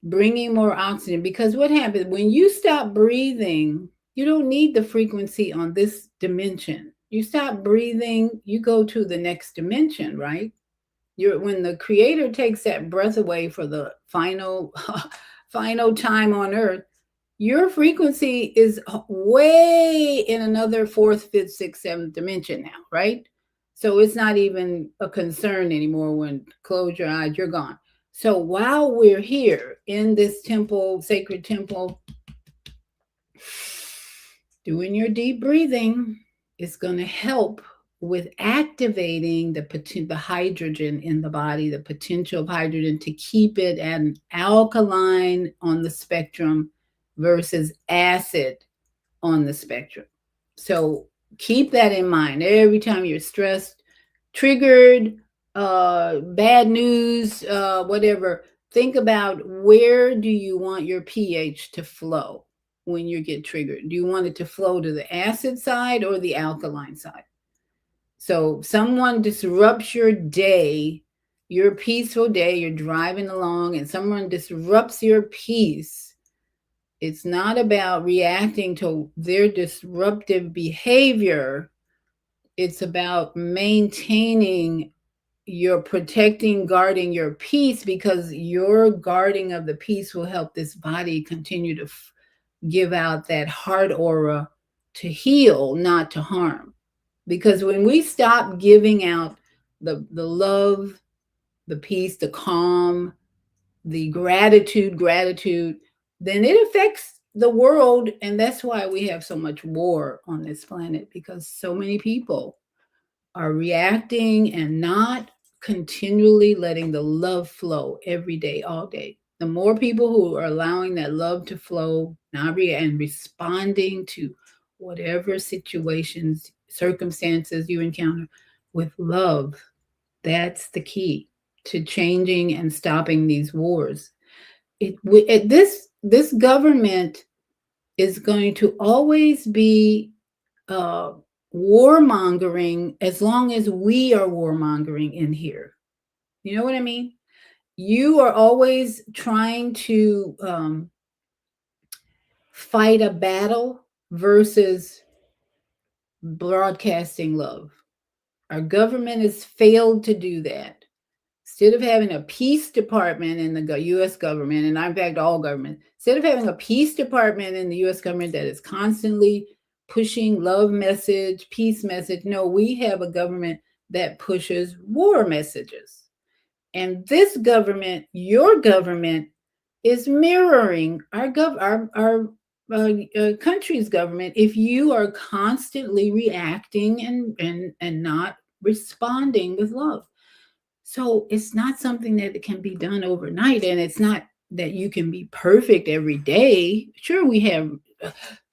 bringing more oxygen. Because what happens when you stop breathing, you don't need the frequency on this dimension. You stop breathing, you go to the next dimension, right? When the creator takes that breath away for the final time on earth, your frequency is way in another fourth, fifth, sixth, seventh dimension now, right? So it's not even a concern anymore. When close your eyes, you're gone. So while we're here in this temple, sacred temple, doing your deep breathing is going to help with activating the hydrogen in the body, the potential of hydrogen to keep it an alkaline on the spectrum versus acid on the spectrum. So keep that in mind every time you're stressed, triggered, bad news, whatever. Think about, where do you want your pH to flow when you get triggered? Do you want it to flow to the acid side or the alkaline side? So someone disrupts your day, your peaceful day, you're driving along and someone disrupts your peace. It's not about reacting to their disruptive behavior. It's about maintaining your protecting, guarding your peace, because your guarding of the peace will help this body continue to give out that heart aura to heal, not to harm. Because when we stop giving out the love, the peace, the calm, the gratitude, then it affects the world. And that's why we have so much war on this planet, because so many people are reacting and not continually letting the love flow every day, all day. The more people who are allowing that love to flow, and responding to whatever situations, circumstances you encounter with love, that's the key to changing and stopping these wars. This government is going to always be warmongering as long as we are warmongering in here. You know what I mean? You are always trying to fight a battle versus broadcasting love. Our government has failed to do that. Instead of having a peace department in the U.S. government, and in fact all government, instead of having a peace department in the U.S. government that is constantly pushing love message, peace message, no, we have a government that pushes war messages. And this government, your government, is mirroring our country's government if you are constantly reacting and not responding with love. So it's not something that can be done overnight, and it's not that you can be perfect every day. Sure, we have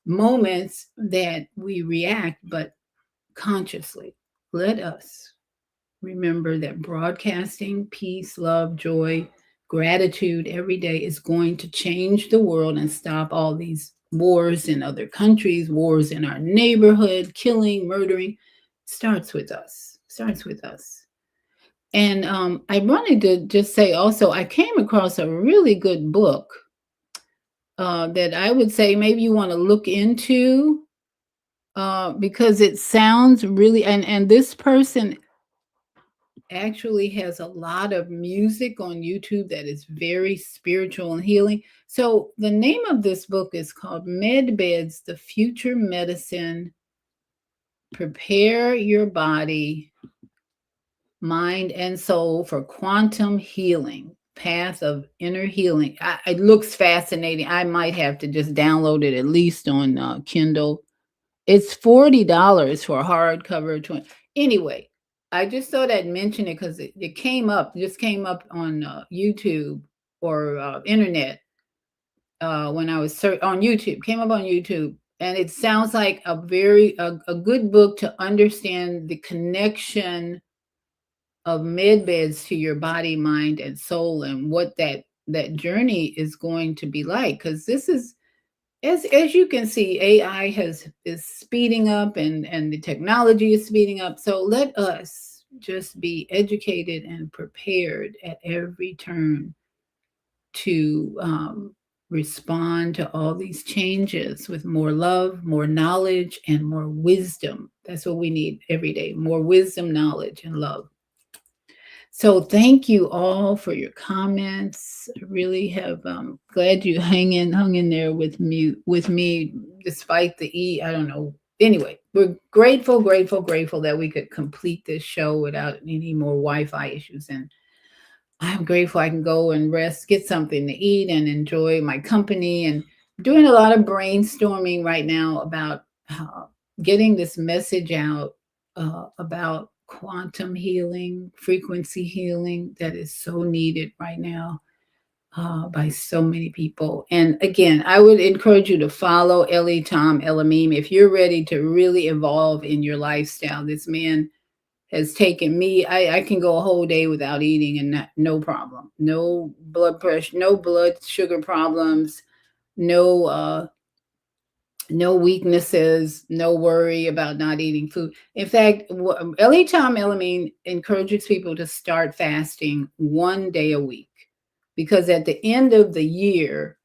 moments that we react, but consciously. Let us remember that broadcasting peace, love, joy, gratitude every day is going to change the world and stop all these wars in other countries, wars in our neighborhood, killing, murdering. Starts with us. And I wanted to just say also, I came across a really good book that I would say maybe you want to look into, because it sounds really, and this person actually has a lot of music on YouTube that is very spiritual and healing. So the name of this book is called MedBeds, The Future Medicine. Prepare your body, mind, and soul for quantum healing, path of inner healing. It looks fascinating. I might have to just download it, at least on Kindle. It's $40 for a hardcover. Anyway, I just thought I'd mention it because it just came up on YouTube or internet when I was on YouTube. Came up on YouTube, and it sounds like a good book to understand the connection of med beds to your body, mind, and soul, and what that journey is going to be like. Because this is, as you can see, AI is speeding up, and the technology is speeding up. So let us just be educated and prepared at every turn to respond to all these changes with more love, more knowledge, and more wisdom. That's what we need every day: more wisdom, knowledge, and love. So thank you all for your comments. I really have glad you hung in there with me despite the I don't know. Anyway, we're grateful that we could complete this show without any more Wi-Fi issues. And I'm grateful I can go and rest, get something to eat, and enjoy my company. And I'm doing a lot of brainstorming right now about getting this message out about quantum healing, frequency healing that is so needed right now by so many people. And again, I would encourage you to follow Ellie Tom Elamim if you're ready to really evolve in your lifestyle. This man has taken me. I can go a whole day without eating and no problem. No blood pressure, no blood sugar problems, no no weaknesses, no worry about not eating food. In fact, Ellie Tom Elamine encourages people to start fasting 1 day a week because at the end of the year,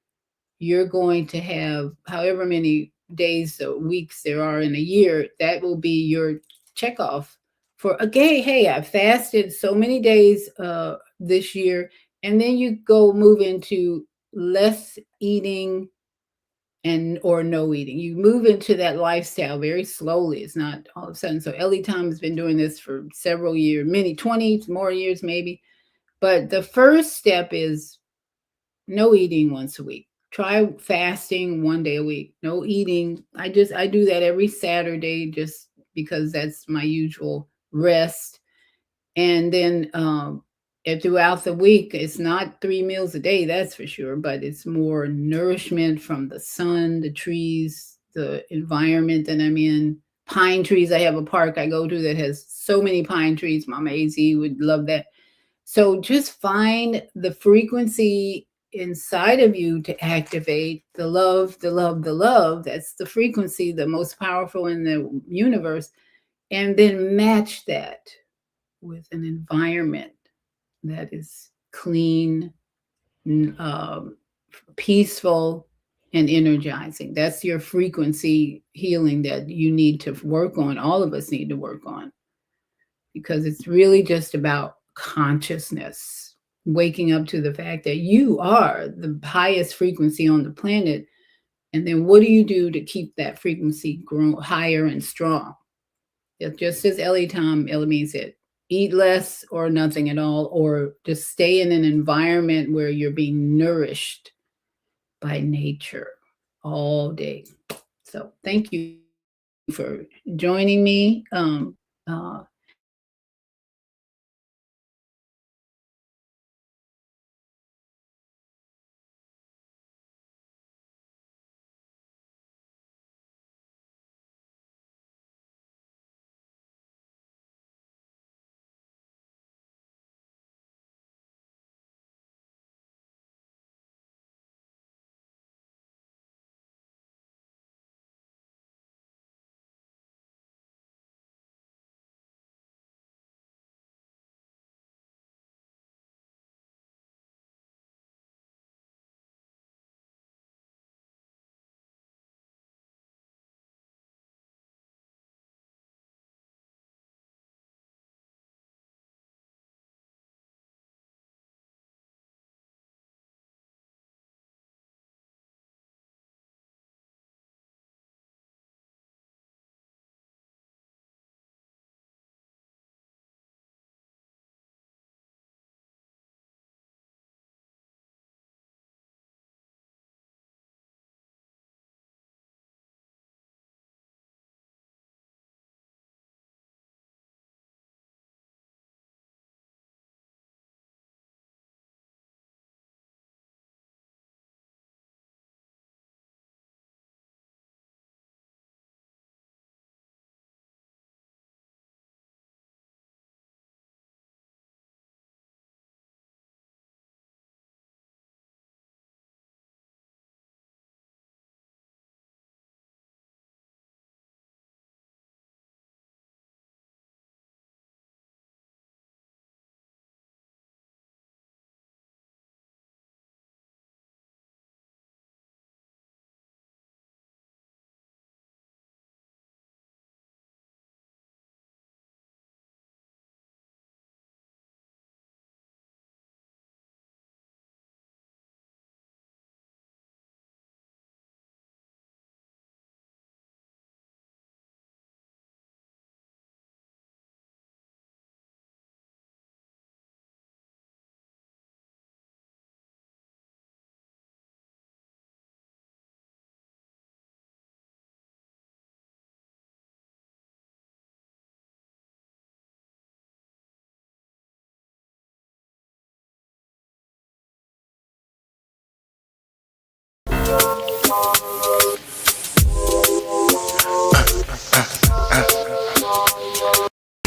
you're going to have however many days or weeks there are in a year. That will be your checkoff for okay, hey, I fasted so many days this year, and then you go move into less eating and or no eating. You move into that lifestyle very slowly. It's not all of a sudden. So Ellie Tom has been doing this for several years, many 20 more years maybe. But the first step is no eating once a week. Try fasting 1 day a week. No eating. I do that every Saturday just because that's my usual rest. And then and throughout the week, it's not 3 meals a day, that's for sure, but it's more nourishment from the sun, the trees, the environment that I'm in. Pine trees. I have a park I go to that has so many pine trees. Mama AZ would love that. So just find the frequency inside of you to activate the love, the love, the love. That's the frequency, the most powerful in the universe. And then match that with an environment that is clean, um, peaceful, and energizing. That's your frequency healing that you need to work on. All of us need to work on because it's really just about consciousness, waking up to the fact that you are the highest frequency on the planet. And then what do you do to keep that frequency grow higher and strong? Just as Ellie Tom Elamine said, eat less or nothing at all, or just stay in an environment where you're being nourished by nature all day. So thank you for joining me. Uh,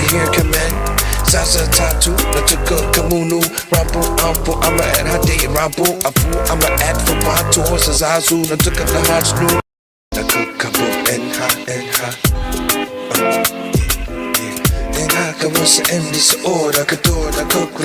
Here come in Zaza Tatu, Natuka Kamunu, Rabu Ampu, I'm a at Hadi, Rabu Apu, I'm a at for Batu, Zazu, Natuka the Hajnu, Nakukabu, Enha, Enha. Enha, Kamusa, Endis, Ora, Katora, Cook.